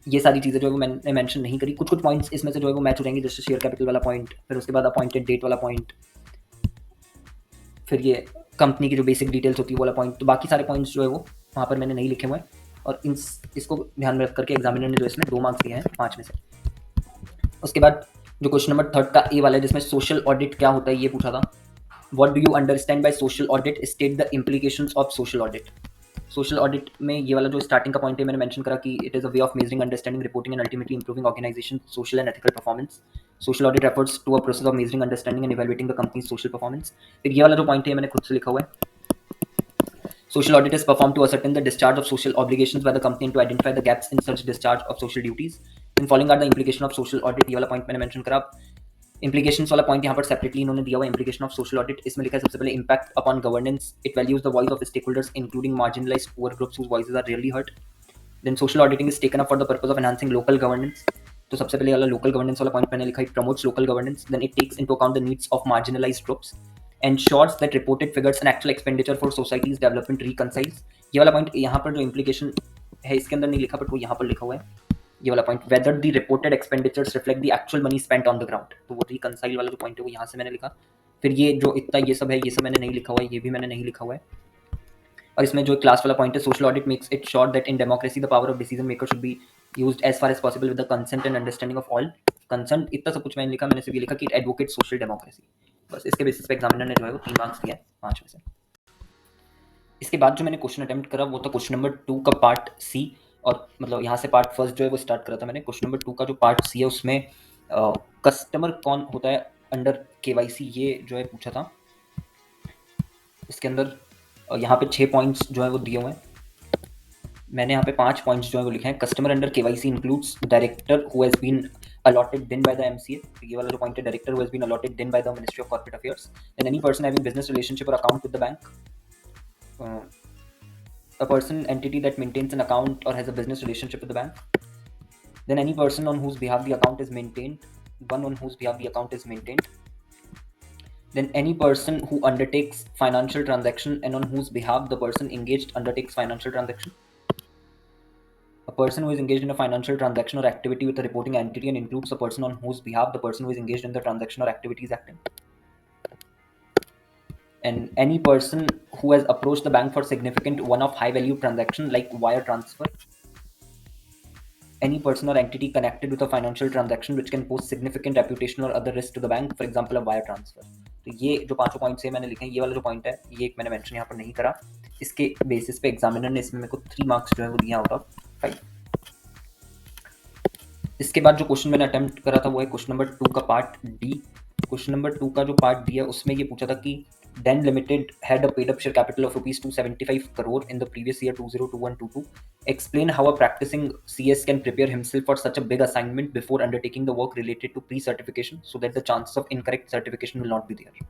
ये सारी चीज़ें जो है वो मैंने मेंशन नहीं करी। कुछ कुछ पॉइंट्स इसमें से जो है वो मैच हो जाएंगे, जैसे शेयर कैपिटल वाला पॉइंट, फिर उसके बाद अपॉइंटेड डेट वाला पॉइंट, फिर ये कंपनी की जो बेसिक डिटेल्स होती है वाला पॉइंट। तो बाकी सारे पॉइंट्स जो है वो वहाँ पर मैंने नहीं लिखे हुए हैं, और इसको ध्यान में रख करके एग्जामिनर ने जो इसमें 2 मार्क्स दिए हैं 5 में से। उसके बाद जो क्वेश्चन नंबर 3 का ए वाला है जिसमें सोशल ऑडिट क्या होता है ये पूछा था। What do you understand by social audit, state the implications of social audit. Social audit में ये वाला जो स्टार्टिंग का पॉइंट है मैंने मेंशन करा कि it is a way of measuring, understanding, reporting and ultimately improving organisation social and ethical performance. Social audit refers to a process of measuring, understanding and evaluating the companies social performance. फिर ये वाला जो point है मैंने खुद से लिखा हुआ है, social audit is performed to ascertain the discharge of social obligations by the company and to identify the gaps in such discharge of social duties. In following are the implication of social audit, ये वाला point मैंने mention करा। implications वाला point यहाँ पर separately इन्होंने दिया हुआ है, implication of social audit। इसमें लिखा है सबसे पहले impact upon governance, it values the voice of stakeholders including marginalized poor groups whose voices are rarely heard। Then social auditing is taken up for the purpose of enhancing local governance. तो सबसे पहले वाला local governance वाला point मैंने लिखा, it promotes local governance, then it takes into account the needs of marginalised groups, ensures that reported figures and actual expenditure for society's development reconciles। ये वाला point यहाँ पर जो implication है इसके अंदर नहीं लिखा, बट वो यहाँ पर लिखा हुआ है ये वाला point, whether the reported expenditures reflect the actual money spent on the ground। तो वो reconcile वाला जो पॉइंट है वो यहाँ से मैंने लिखा। फिर ये जो इतना ये सब है ये सब मैंने नहीं लिखा हुआ है, ये भी मैंने नहीं लिखा हुआ है। और इसमें जो क्लास वाला पॉइंट है, social audit makes it sure that in democracy the power of decision maker should be used as far as possible with the consent and understanding of all concern. इतना सब कुछ मैंने लिखा, मैंने सिर्फ ये लिखा कि इट एडवोकेट सोशल डेमोक्रेसी। बस इसके बेसिस पे एग्जामिनर ने जो है वो 3 मार्क्स दिया है 5 में से। इसके बाद जो मैंने क्वेश्चन अटेम्प्ट करा वो था क्वेश्चन नंबर 2 का पार्ट सी, और मतलब यहाँ से पार्ट फर्स्ट जो है वो स्टार्ट करा था मैंने। क्वेश्चन नंबर 2 का जो पार्ट सी है उसमें कस्टमर कौन होता है अंडर केवाईसी, ये जो है पूछा था। इसके अंदर यहाँ पे 6 पॉइंट्स जो है वो दिए हुए हैं, मैंने यहाँ पे 5 पॉइंट्स जो है वो लिखे हैं। Customer under KYC includes director who has been allotted then by the MCA, तो ये वाला जो पॉइंट है, director who has been allotted then by the Ministry of Corporate Affairs, and any person having business relationship or account with the bank, a person entity that maintains an account or has a business relationship with the bank, then any person on whose behalf the account is maintained, one on whose behalf the account is maintained, then any person who undertakes financial transaction and on whose behalf the person engaged undertakes financial transaction, a person who is engaged in a financial transaction or activity with a reporting entity and includes a person on whose behalf the person who is engaged in the transaction or activity is acting, and any person who has approached the bank for significant one-off high-value transaction like wire transfer, any person or entity connected with a financial transaction which can pose significant reputational or other risk to the bank, for example a wire transfer। तो ये जो 5 points है मैंने लिखे हैं, ये वाला जो पॉइंट है ये मैंने मेंशन यहाँ पर नहीं करा, इसके बेसिस पे एग्जामिनर ने इसमें मेरे को 3 मार्क्स जो है वो दिया आउट ऑफ 5। इसके बाद जो क्वेश्चन मैंने अटेम्प्ट करा था वो है क्वेश्चन नंबर 2 का पार्ट डी। क्वेश्चन नंबर 2 का जो पार्ट डी है उसमें ये पूछा था कि Den limited had a paid up share capital of ₹275 crore in the previous year 2021-22। Explain how a practicing CS can prepare himself for such a big assignment before undertaking the work related to pre certification so that the chances of incorrect certification will not be there.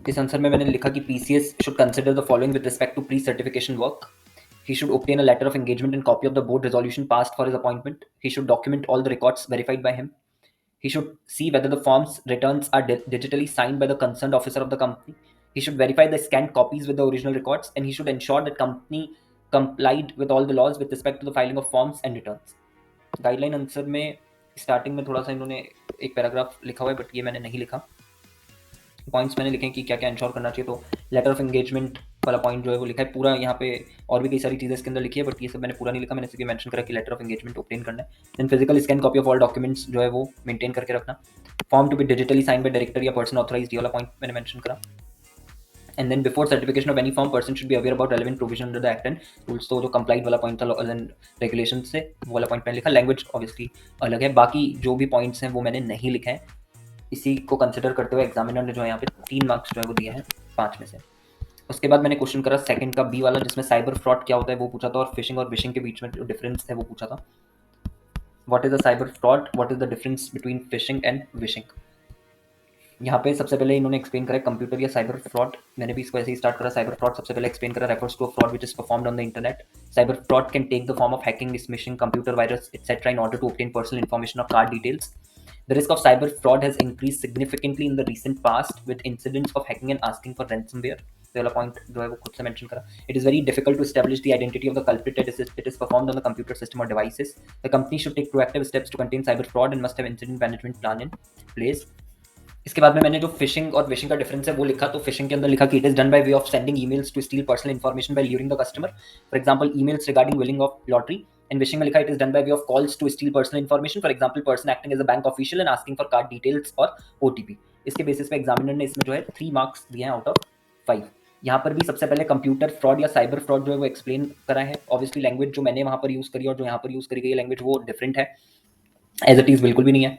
इस answer में मैंने लिखा कि PCS should consider the following with respect to pre-certification work. He should obtain a letter of engagement and copy of the board resolution passed for his appointment. He should document all the records verified by him. He should see whether the form's returns are digitally signed by the concerned officer of the company. He should verify the scanned copies with the original records, and he should ensure that company complied with all the laws with respect to the filing of forms and returns. Guideline answer में starting में थोड़ा सा इन्होंने एक paragraph लिखा हुआ है, but ये मैंने नहीं लिखा। पॉइंट्स मैंने लिखे कि क्या क्या इंश्योर करना चाहिए। तो लेटर ऑफ एंगेजमेंट वाला पॉइंट जो है वो लिखा है पूरा, यहाँ पे और भी कई सारी चीज़ें इसके अंदर लिखी है, बट ये सब मैंने पूरा नहीं लिखा, मैंने सिर्फ मेंशन करा कि लेटर ऑफ एंगेजमेंट ऑब्टेन करना है। Then physical scan copy of all documents जो है वो मेंटेन करके रखना। Form to be digitally sign by director या पर्सन ऑथराइज्ड, ये वाला पॉइंट मैंने मेंशन करा। And then before certification of any form person should be aware about relevant provision under the act and rules. तो जो complied वाला point था laws and regulation से, वो वाला पॉइंट मैंने लिखा। लैंग्वेज ऑब्वियसली अलग है, बाकी जो भी पॉइंट्स हैं वो मैंने नहीं लिखे हैं। इसी को कंसिडर करते हुए एग्जामिनर ने जो है यहाँ पे 3 मार्क्स जो है वो दिए हैं 5 में से। उसके बाद मैंने क्वेश्चन करा सेकंड का बी वाला, जिसमें साइबर फ्रॉड क्या होता है वो पूछा था, और फिशिंग और विशिंग के बीच में जो डिफरेंस है वो पूछा था। What is the cyber fraud, what is the difference between fishing and wishing. यहाँ पे सबसे पहले इन्होंने एक्सप्लेन करा कंप्यूटर या साइबर फ्रॉड, मैंने भी इसको ऐसे ही स्टार्ट करा। साइबर फ्रॉड सबसे पहले एक्सप्लेन करा refers to a fraud which is performed on the internet. Cyber fraud can take the form of hacking, smishing, computer virus etcetera in order to obtain personal information or card details. The risk of cyber fraud has increased significantly in the recent past with incidents of hacking and asking for ransomware. तो वाला point जो है वो खुद से mention करा। It is very difficult to establish the identity of the culprit as it is performed on the computer system or devices. The company should take proactive steps to contain cyber fraud and must have incident management plan in place. इसके बाद में मैंने जो fishing और wishing का difference है वो लिखा। तो फिशिंग के अंदर लिखा कि it is done by way of sending emails to steal personal information by luring the customer, for example emails regarding winning of lottery. And vishing में लिखा it is done by way of calls to steal personal information, for example person acting as a bank official and asking for card details or OTP। इसके basis पे examiner ने इसमें जो है 3 marks दिए हैं आउट ऑफ 5। यहाँ पर भी सबसे पहले कंप्यूटर फ्रॉड या साइबर फ्रॉड जो है वो एक्सप्लेन करा है। ऑब्वियसली लैंग्वेज जो मैंने वहाँ पर यूज़ करी और जो यहाँ पर यूज़ करी गई लैंग्वेज वो डिफरेंट है, एज इट इज़ बिल्कुल भी नहीं है।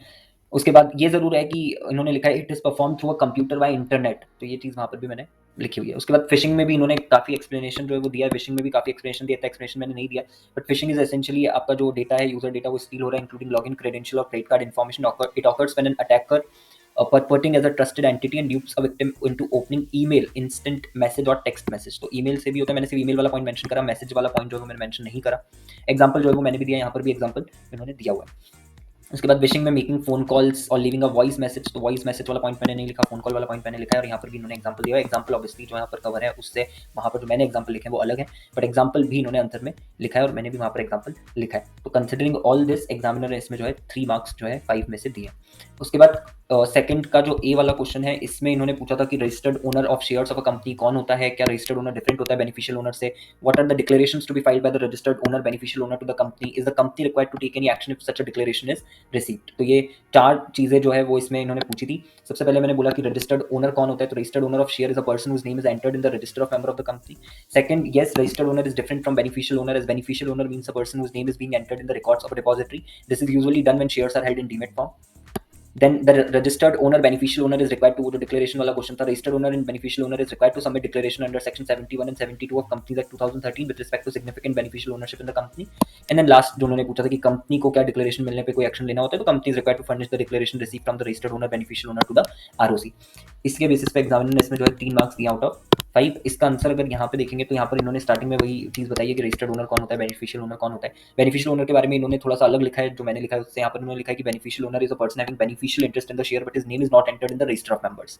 उसके बाद ये ज़रूर है कि इन्होंने लिखा है it is perform through a computer by internet, तो ये चीज़ वहाँ पर भी मैंने लिखी हुई है। उसके बाद फिशिंग में भी इन्होंने काफ़ी एक्सप्लेनेशन जो है वो दिया है, विशिंग में भी काफ़ी एक्सप्लेनेशन दिया था, एक्सप्लेनेशन मैंने नहीं दिया। बट फिशिंग इज एसेंशियली आपका जो डेटा है, यूजर डेटा, वो स्टील हो रहा है, इंक्लूडिंग लॉगिन क्रेडेंशियल और credit card information. It occurs when an attacker purporting as a trusted entity and dupes a victim into opening email, instant message और text message. तो email से भी होता है, मैंने सिर्फ email वाला point mention करा, message वाला point जो है वो मैंने mention नहीं करा. Example जो है वो मैंने भी दिया, यहाँ पर भी example इन्होंने दिया हुआ है. उसके बाद विशिंग में मेकिंग फोन कॉल्स और लिविंग अ वॉइस मैसेज, तो वॉइस मैसेज वाला पॉइंट मैंने नहीं लिखा, फोन कॉल वाला पॉइंट मैंने लिखा है, और यहाँ पर भी इन्होंने एग्जांपल दिया है. एग्जांपल ऑब्वियसली जो यहाँ पर कवर है उससे वहाँ पर जो मैंने एग्जांपल लिखे हैं वो अलग है, बट एग्जांपल भी इन्होंने आंसर में लिखा है और मैंने भी वहाँ पर एग्जांपल लिखा है. तो कंसिडरिंग ऑल दिस, एग्जामिनर ने इसमें जो है 3 मार्क्स जो है 5 में से दिए. उसके बाद सेकंड का जो ए वाला क्वेश्चन है, इसमें इन्होंने पूछा था कि registered owner of shares of a company कौन होता है, क्या रजिस्टर्ड ओनर डिफरेंट होता है बेनिफिशियल ओनर से, what are the declarations to be filed by the registered owner beneficial owner to the company, is the company required to take any action if such a declaration is received. तो ये 4 चीजें जो है वो इसमें इन्होंने पूछी थी. सबसे पहले मैंने बोला कि रजिस्टर्ड ओनर कौन होता है, तो registered owner of share is a person whose name is entered in the register of member of the company. Second, yes, registered owner is different from beneficial owner, as beneficial owner means a person whose name is being entered in the records of a depository. This is usually done when shares are held in demat form. Then the registered owner beneficial owner is required to, जो declaration वाला question था, registered owner and beneficial owner is required to submit declaration under section 71 and 72 of Companies Act 2013 with respect to significant beneficial ownership in the company. And then last जो उन्होंने पूछा था कि company को क्या declaration मिलने पे कोई एक्शन लेना होता है, तो company is required to furnish the declaration receive from the registered owner beneficial owner to the ROC. इसके बेसिस पे एग्जामिनर ने इसमें जो है 3 मार्क्स दिया आउट ऑफ 5. इसका आंसर अगर यहाँ पे देखेंगे तो यहाँ पर इन्होंने स्टार्टिंग में वही चीज़ बताई है कि रजिस्टर्ड ओनर कौन होता है, बेनिफिशियल ओनर कौन होता है. बेनिफिशियल ओनर के बारे में इन्होंने थोड़ा सा अलग लिखा है जो मैंने लिखा है उससे. यहाँ पर इन्होंने लिखा है कि beneficial owner is a person having beneficial interest in the share but his name is not entered in the register of members.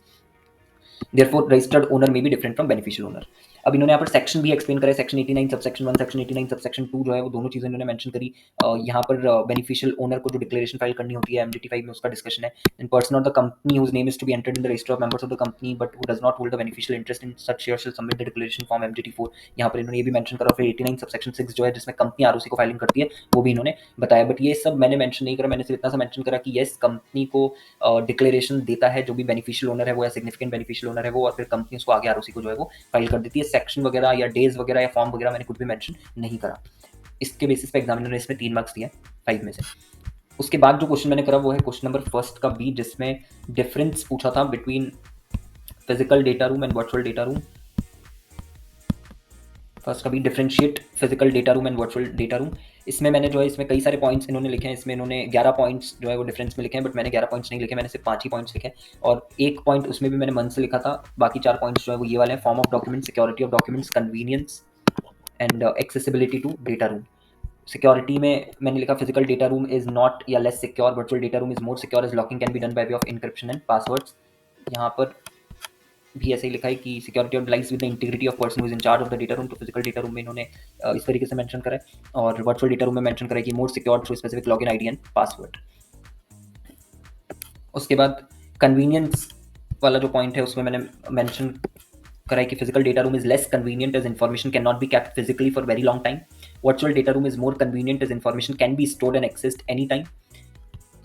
Therefore, registered owner may be different from beneficial owner. अब इन्होंने यहाँ पर section भी explain करे, section 89 subsection 1, section 89 subsection 2 जो है वो दोनों चीज़ें इन्होंने मेंशन करी. यहाँ पर बेनिफिशियल ओनर को जो डिक्लेरेशन फाइल करनी होती है MDT 5 में उसका डिस्कशन है. And person of the company whose name is to be entered in the register of members of the company but who does not hold the beneficial interest in such share shall submit the declaration form MDT 4. यहाँ पर इन्होंने ये भी mention करा. फिर 89 subsection 6 जो है जिसमें कंपनी आरओसी को फाइलिंग करती है वो भी इन्होंने बताया, बट ये सब मैंने मेंशन नहीं करा. मैंने सिर्फ इतना सा मेंशन करा कि येस, कंपनी को डिक्लेरेशन देता है जो भी बेनिफिशियल ओनर है वो या सिग्निफिकेंट बेनिफिशियल ओनर है वो, और फिर कंपनी उसको आगे आरओसी को जो है वो फाइल कर देती है. सेक्शन वगैरह या डेज वगैरह या फॉर्म वगैरह मैंने कुछ भी मेंशन नहीं करा. इसके बेसिस पे एग्जामिनर ने इसमें 3 मार्क्स दिए 5 में से. उसके बाद जो क्वेश्चन मैंने करा वो है क्वेश्चन नंबर फर्स्ट का बी, जिसमें डिफरेंस पूछा था between physical data room and virtual data room. First का भी differentiate physical data room and virtual data room. इसमें मैंने जो है इसमें कई सारे पॉइंट्स इन्होंने लिखे हैं. इसमें इन्होंने 11 पॉइंट्स जो है वो डिफरेंस में लिखे हैं, बट मैंने 11 पॉइंट्स नहीं लिखे, मैंने सिर्फ 5 ही पॉइंट्स लिखे. और एक पॉइंट उसमें भी मैंने मन से लिखा था. बाकी 4 पॉइंट्स जो है वो ये वाले हैं: form of document, security of documents, convenience and accessibility to data room. Security में मैंने लिखा physical data room is not या less secure, virtual data room is more secure as locking can be done by way of encryption and passwords. यहाँ पर भी ऐसे ही लिखा है कि security of lies with the integrity of person who is in charge of the data room. तो physical data room में इन्होंने इस तरीके से मेंशन करा है, और वर्चुअल डेटा रूम में मेंशन करा है कि more secure through specific login ID and password. उसके बाद कन्वीनियंस वाला जो पॉइंट है उसमें मैंने मेंशन करा है कि physical data room is less convenient as information can not be kept physically for very long time. Virtual data room is more convenient as information can be stored and accessed any time.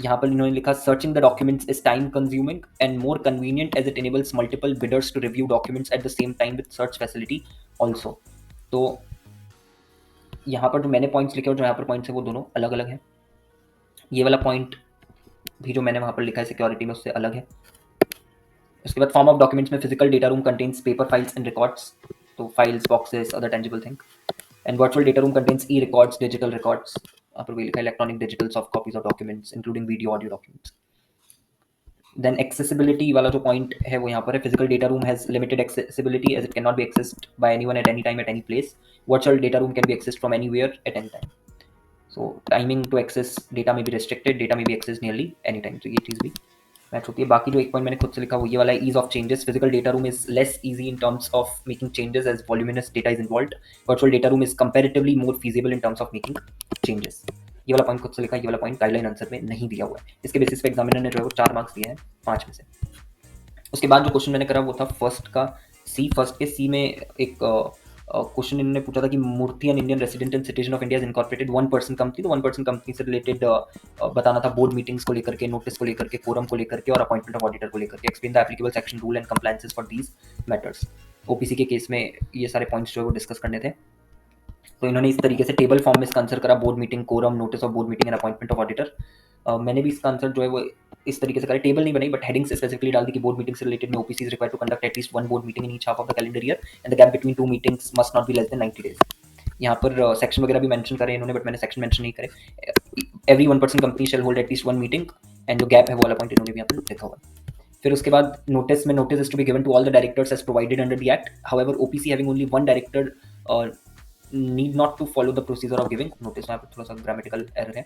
यहाँ पर इन्होंने लिखा searching the documents is time consuming and more convenient as it enables multiple bidders to review documents at the same time with search facility also. तो यहाँ पर जो मैंने points लिखे और जो यहाँ पर पॉइंट्स है वो दोनों अलग अलग हैं. ये वाला पॉइंट भी जो मैंने वहाँ पर लिखा है सिक्योरिटी में उससे अलग है. उसके बाद फॉर्म ऑफ डॉक्यूमेंट्स में physical data room contains paper files and records, तो files, boxes, other tangible thing. And virtual data room contains e records, digital records. यहाँ पर भी लिखा है electronic digital soft copies of documents including video audio documents. Then accessibility वाला जो point है वो यहाँ पर है. Physical data room has limited accessibility as it can not be accessed by anyone eight any time at any place. Virtual data room can be accessed from anywhere at any time. So timing to access data may be restricted, data may be accessed nearly any time. तो ये चीज़ भी match होती है. बाकी जो एक point मैंने खुद से लिखा वो ये वाला है, ease of changes. Physical data room is less easy in terms of making changes as voluminous data is involved. Virtual data room is comparatively more feasible in terms of making changes. ये वाला point खुद से लिखा, ये वाला point guideline answer में नहीं दिया हुआ है. इसके बेसिस पे एग्जामिनर ने जो है वो 4 मार्क्स दिए हैं 5 में से. उसके बाद जो क्वेश्चन मैंने करा वो था फर्स्ट का सी. फर्स्ट के सी में एक क्वेश्चन इन्होंने पूछा था कि Murthy an Indian resident and citizen of India is incorporated 1 person company. तो 1 पर्सन कंपनी से रिलेटेड बताना था बोर्ड मीटिंग्स को लेकर के, नोटिस को लेकर के, कोरम को लेकर के और अपॉइंटमेंट ऑफ ऑडिटर को लेकर के. Explain the applicable section rule and compliances for these matters. OPC के केस में ये सारे पॉइंट्स जो है वो डिस्कस करने थे. तो इन्होंने इस तरीके से टेबल फॉर्म में इसका आंसर करा: board meeting, quorum, notice of board meeting and appointment of auditor. मैंने भी इसका आंसर जो है वो इस तरीके से करा. टेबल नहीं बनाई बट हेडिंग से स्पेसिफिकली डाल दी कि बोर्ड मीटिंग से रिलेटेड में OPC is required to conduct at least 1 board meeting in each half of the calendar year and the gap between 2 meetings must not be less than 90 days. यहाँ पर section वगैरह भी mention करे इन्होंने, but मैंने section mention नहीं करे. Every 1 person company shall hold at least 1 meeting and जो गैप है वो वाला पॉइंट इन्होंने भी यहाँ पर लिखा हुआ है. फिर उसके बाद नोटिस में notice is to be given to all the directors as provided under the act, however OPC having only one director need not to follow the procedure of giving notice. यहाँ पर थोड़ा सा ग्रामेटिकल एरर है।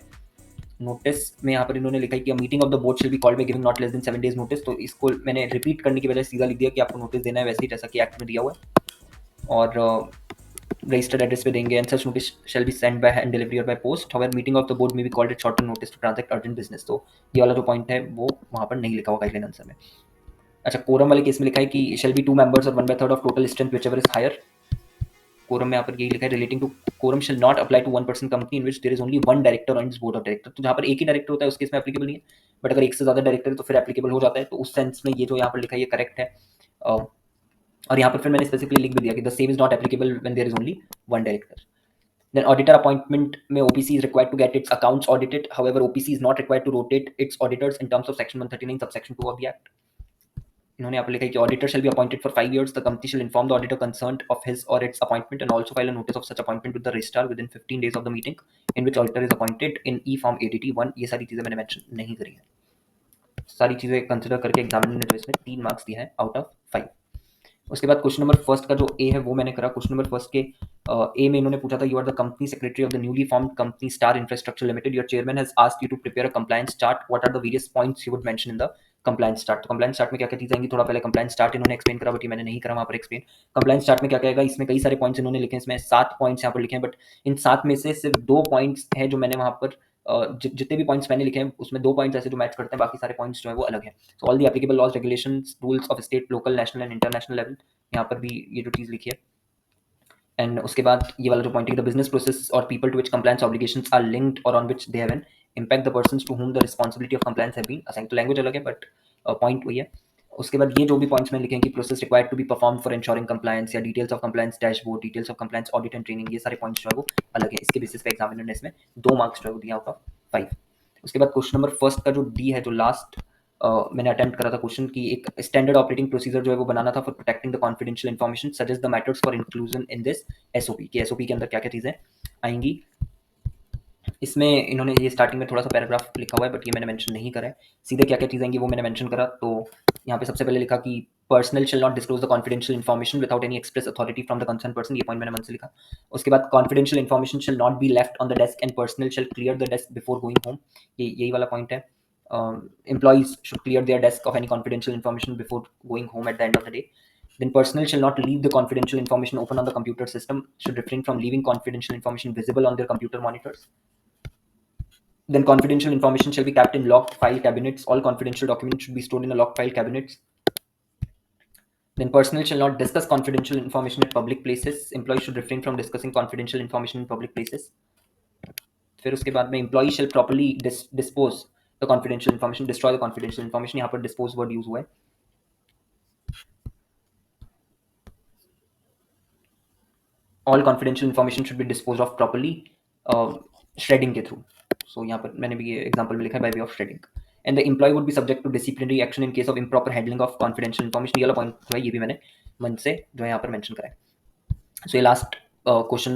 Notice में यहाँ पर इन्होंने लिखा है कि मीटिंग ऑफ द बोर्ड शिल be called by giving not less than 7 days notice, तो इसको मैंने रिपीट करने की वजह सीधा लिख दिया कि आपको नोटिस देना है वैसे ही जैसा कि एक्ट में दिया हुआ है। और रजिस्टर्ड एड्रेस पे देंगे, and such notice shall be send by hand delivery or by post, however meeting of the board may be called at short notice to transact urgent business. तो ये वाला जो पॉइंट है वो वहाँ पर नहीं लिखा हुआ गाइडलाइन आंसर में। अच्छा, कोरम वाले केस में लिखा है कि शैल बी 2 members और 1/3 of total strength whichever is higher. Quorum में यहाँ पर यही लिखा है relating to quorum shall not apply to one person company in which there is only one director on its board of director. तो जहाँ पर एक ही डायरेक्टर होता है उस केस में एप्लीकेबल नहीं है, बट अगर एक से ज़्यादा डायरेक्टर है तो फिर एप्लीकेबल हो जाता है। तो उस सेंस में ये जो यहाँ पर लिखा है ये करेक्ट है। और यहाँ पर फिर मैंने स्पेसिफिकली लिख भी दिया कि the same is not applicable when there is only one director. Then auditor appointment में OPC is required to get its accounts audited. However, OPC is not required to rotate its auditors in terms of section 139 subsection 2 of the act. इन्होंने यहाँ पर लिखा है कि auditor shall be appointed for 5 years. The company shall inform the auditor concerned of his or its appointment and also file a notice of such appointment with the registrar within 15 days of the meeting in which auditor is appointed in E-Form ADT 1. ये सारी चीज़ें मैंने mention नहीं करी है। सारी चीज़ें consider करके एग्जामिनर ने जो इसमें 3 मार्क्स दिया है आउट ऑफ 5। उसके बाद क्वेश्चन नंबर फर्स्ट का जो ए है वो मैंने करा। क्वेश्चन नंबर फर्स्ट के ए में इन्होंने पूछा था you are the company secretary of the newly formed company star infrastructure limited, your chairman has asked you to prepare a compliance chart, what are the various points you would mention in the compliance chart. तो compliance chart में क्या क्या चीजें आएंगी, थोड़ा पहले compliance chart इन्होंने explain करा, बट ये मैंने नहीं करा वहाँ पर एक्सप्लेन। कंप्लायंस चार्ट में क्या क्या आएगा, इसमें कई सारे पॉइंट्स इन्होंने लिखे हैं, इसमें 7 पॉइंट्स यहाँ पर लिखे हैं, बट इन 7 में से सिर्फ 2 पॉइंट्स हैं जो मैंने वहाँ पर जितने भी पॉइंट्स मैंने लिखे हैं उसमें 2 पॉइंट्स ऐसे जो मैच करते हैं, बाकी सारे पॉइंट्स जो है वो अलग है। So all the applicable laws regulations rules of state local national and international level, यहाँ पर भी ये जो चीज़ लिखी है। एंड उसके बाद ये वाला जो पॉइंट है the business process or people to which compliance obligations are linked or on which they have an impact the persons to whom the responsibility of compliance have been assigned. तो language अलग है but point वही है। उसके बाद ये जो भी पॉइंट्स में लिखे हैं कि process required to be perform for ensuring compliance या details of compliance dashboard, details of compliance audit and training, ये सारे पॉइंट्स जो है वो अलग है। इसके बेसिस पे एग्जामिनर ने इसमें 2 मार्क्स जो है वो दिया आउट ऑफ 5। उसके बाद क्वेश्चन नंबर फर्स्ट का जो डी है, जो लास्ट मैंने अटेम्प्ट करा था क्वेश्चन की, एक स्टैंडर्ड ऑपरेटिंग प्रोसीजर जो है वो बनाना था for protecting the confidential information, suggest the matters for inclusion in this SOP. कि एसओपी के अंदर क्या क्या चीज़ें आएंगी। इसमें इन्होंने ये स्टार्टिंग में थोड़ा सा पैराग्राफ लिखा हुआ है बट ये मैंने मेंशन नहीं करा है। सीधे क्या क्या चीज़ें आएंगी वो मैंने मेंशन करा। तो यहाँ पे सबसे पहले लिखा कि personnel shall not disclose the confidential information without any express authority from the concern person, ये पॉइंट मैंने मन से लिखा। उसके बाद confidential information shall not be left on the desk and personnel shall clear the desk before going home, ये यही वाला पॉइंट है। Employees should clear their desk of any confidential information before going home at the end of the day. Then personnel shall not leave the confidential information open on the computer system, should refrain from leaving confidential information visible on their computer monitors. Then confidential information shall be kept in locked file cabinets. All confidential documents should be stored in the locked file cabinets. Then personnel shall not discuss confidential information at public places. Employees should refrain from discussing confidential information in public places. फिर उसके बाद में employee shall properly dispose the confidential information, destroy the confidential information, यहाँ पर dispose word use हुआ है। All confidential information should be dispose off properly shredding के थ्रू। सो यहाँ पर मैंने भी ये एग्जाम्पल में लिखा है by way of shredding. And the employ would be subject to disciplinary action in case of improper handling of confidential information, ये वाला पॉइंट जो है ये भी मैंने मन से जो है यहाँ पर मेंशन करा है। सो ये लास्ट क्वेश्चन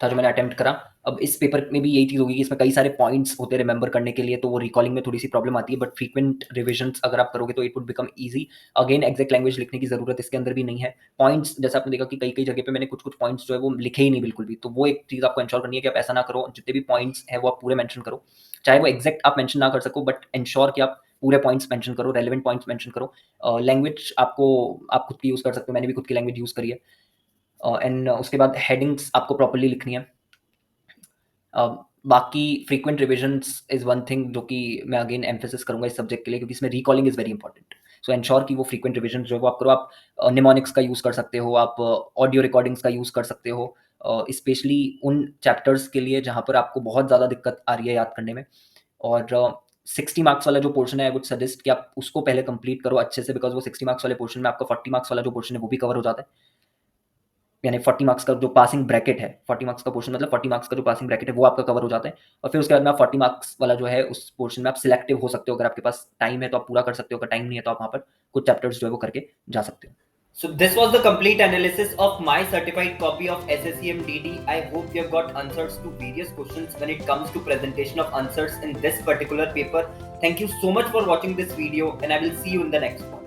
था जो मैंने अटेम्प्ट करा। अब इस पेपर में भी यही चीज़ होगी कि इसमें कई सारे पॉइंट्स होते हैं रिमेंबर करने के लिए, तो वो रिकॉलिंग में थोड़ी सी प्रॉब्लम आती है, बट फ्रीक्वेंट रिविजन्स अगर आप करोगे तो it would become easy. Again exact language लिखने की जरूरत इसके अंदर भी नहीं है। पॉइंट्स जैसे आपने देखा कि कई कई जगह पे मैंने कुछ कुछ पॉइंट्स जो है वो लिखे ही नहीं बिल्कुल भी, तो वो एक चीज़ आपको इंश्योर करनी है कि आप ऐसा ना करो, जितने भी पॉइंट्स है वो आप पूरे मेंशन करो, चाहे वो एग्जैक्ट आप मेंशन ना कर सको बट इंश्योर कि आप पूरे पॉइंट्स मेंशन करो, रेलेवेंट पॉइंट्स मेंशन करो। लैंग्वेज आपको आप खुद की यूज़ कर सकते हो, मैंने भी खुद की लैंग्वेज यूज़ करी है। एंड उसके बाद हेडिंग्स आपको प्रॉपर्ली लिखनी है। बाकी frequent revisions is one thing जो कि मैं अगेन एम्फेसिस करूंगा इस सब्जेक्ट के लिए, क्योंकि इसमें recalling is very important. So ensure कि वो फ्रीक्वेंट रिविजन जो है वो आप करो। आप निमोनिक्स का यूज़ कर सकते हो, आप ऑडियो रिकॉर्डिंग्स का यूज़ कर सकते हो, स्पेशली उन चैप्टर्स के लिए जहाँ पर आपको बहुत ज़्यादा दिक्कत आ रही है याद करने में। और 60 मार्क्स वाला जो पोर्शन है आई वुड सजेस्ट कि आप उसको पहले कंप्लीट करो अच्छे से, बिकॉज वो 60 मार्क्स वाले पोर्शन में आपका 40 मार्क्स वाला जो पोर्शन है वो भी कवर हो जाता है। यानी 40 मार्क्स का जो पासिंग ब्रैकेट है, 40 मार्क्स का पोर्शन मतलब 40 मार्क्स का जो पासिंग ब्रैकेट है वो आपका कवर हो जाता है। और फिर उसके बाद में आप 40 मार्क्स वाला जो है उस पोर्शन में आप सिलेक्टिव हो सकते हो, अगर आपके पास टाइम है तो आप पूरा कर सकते हो, अगर टाइम नहीं है तो आप वहाँ पर कुछ चैप्टर्स जो है वो करके जा सकते हो। So this was the complete analysis of my certified copy of SSCM DD. I hope you have got answers to various questions when it comes to presentation of answers in this particular paper. Thank you so much for watching this video, and I will see you in the next one.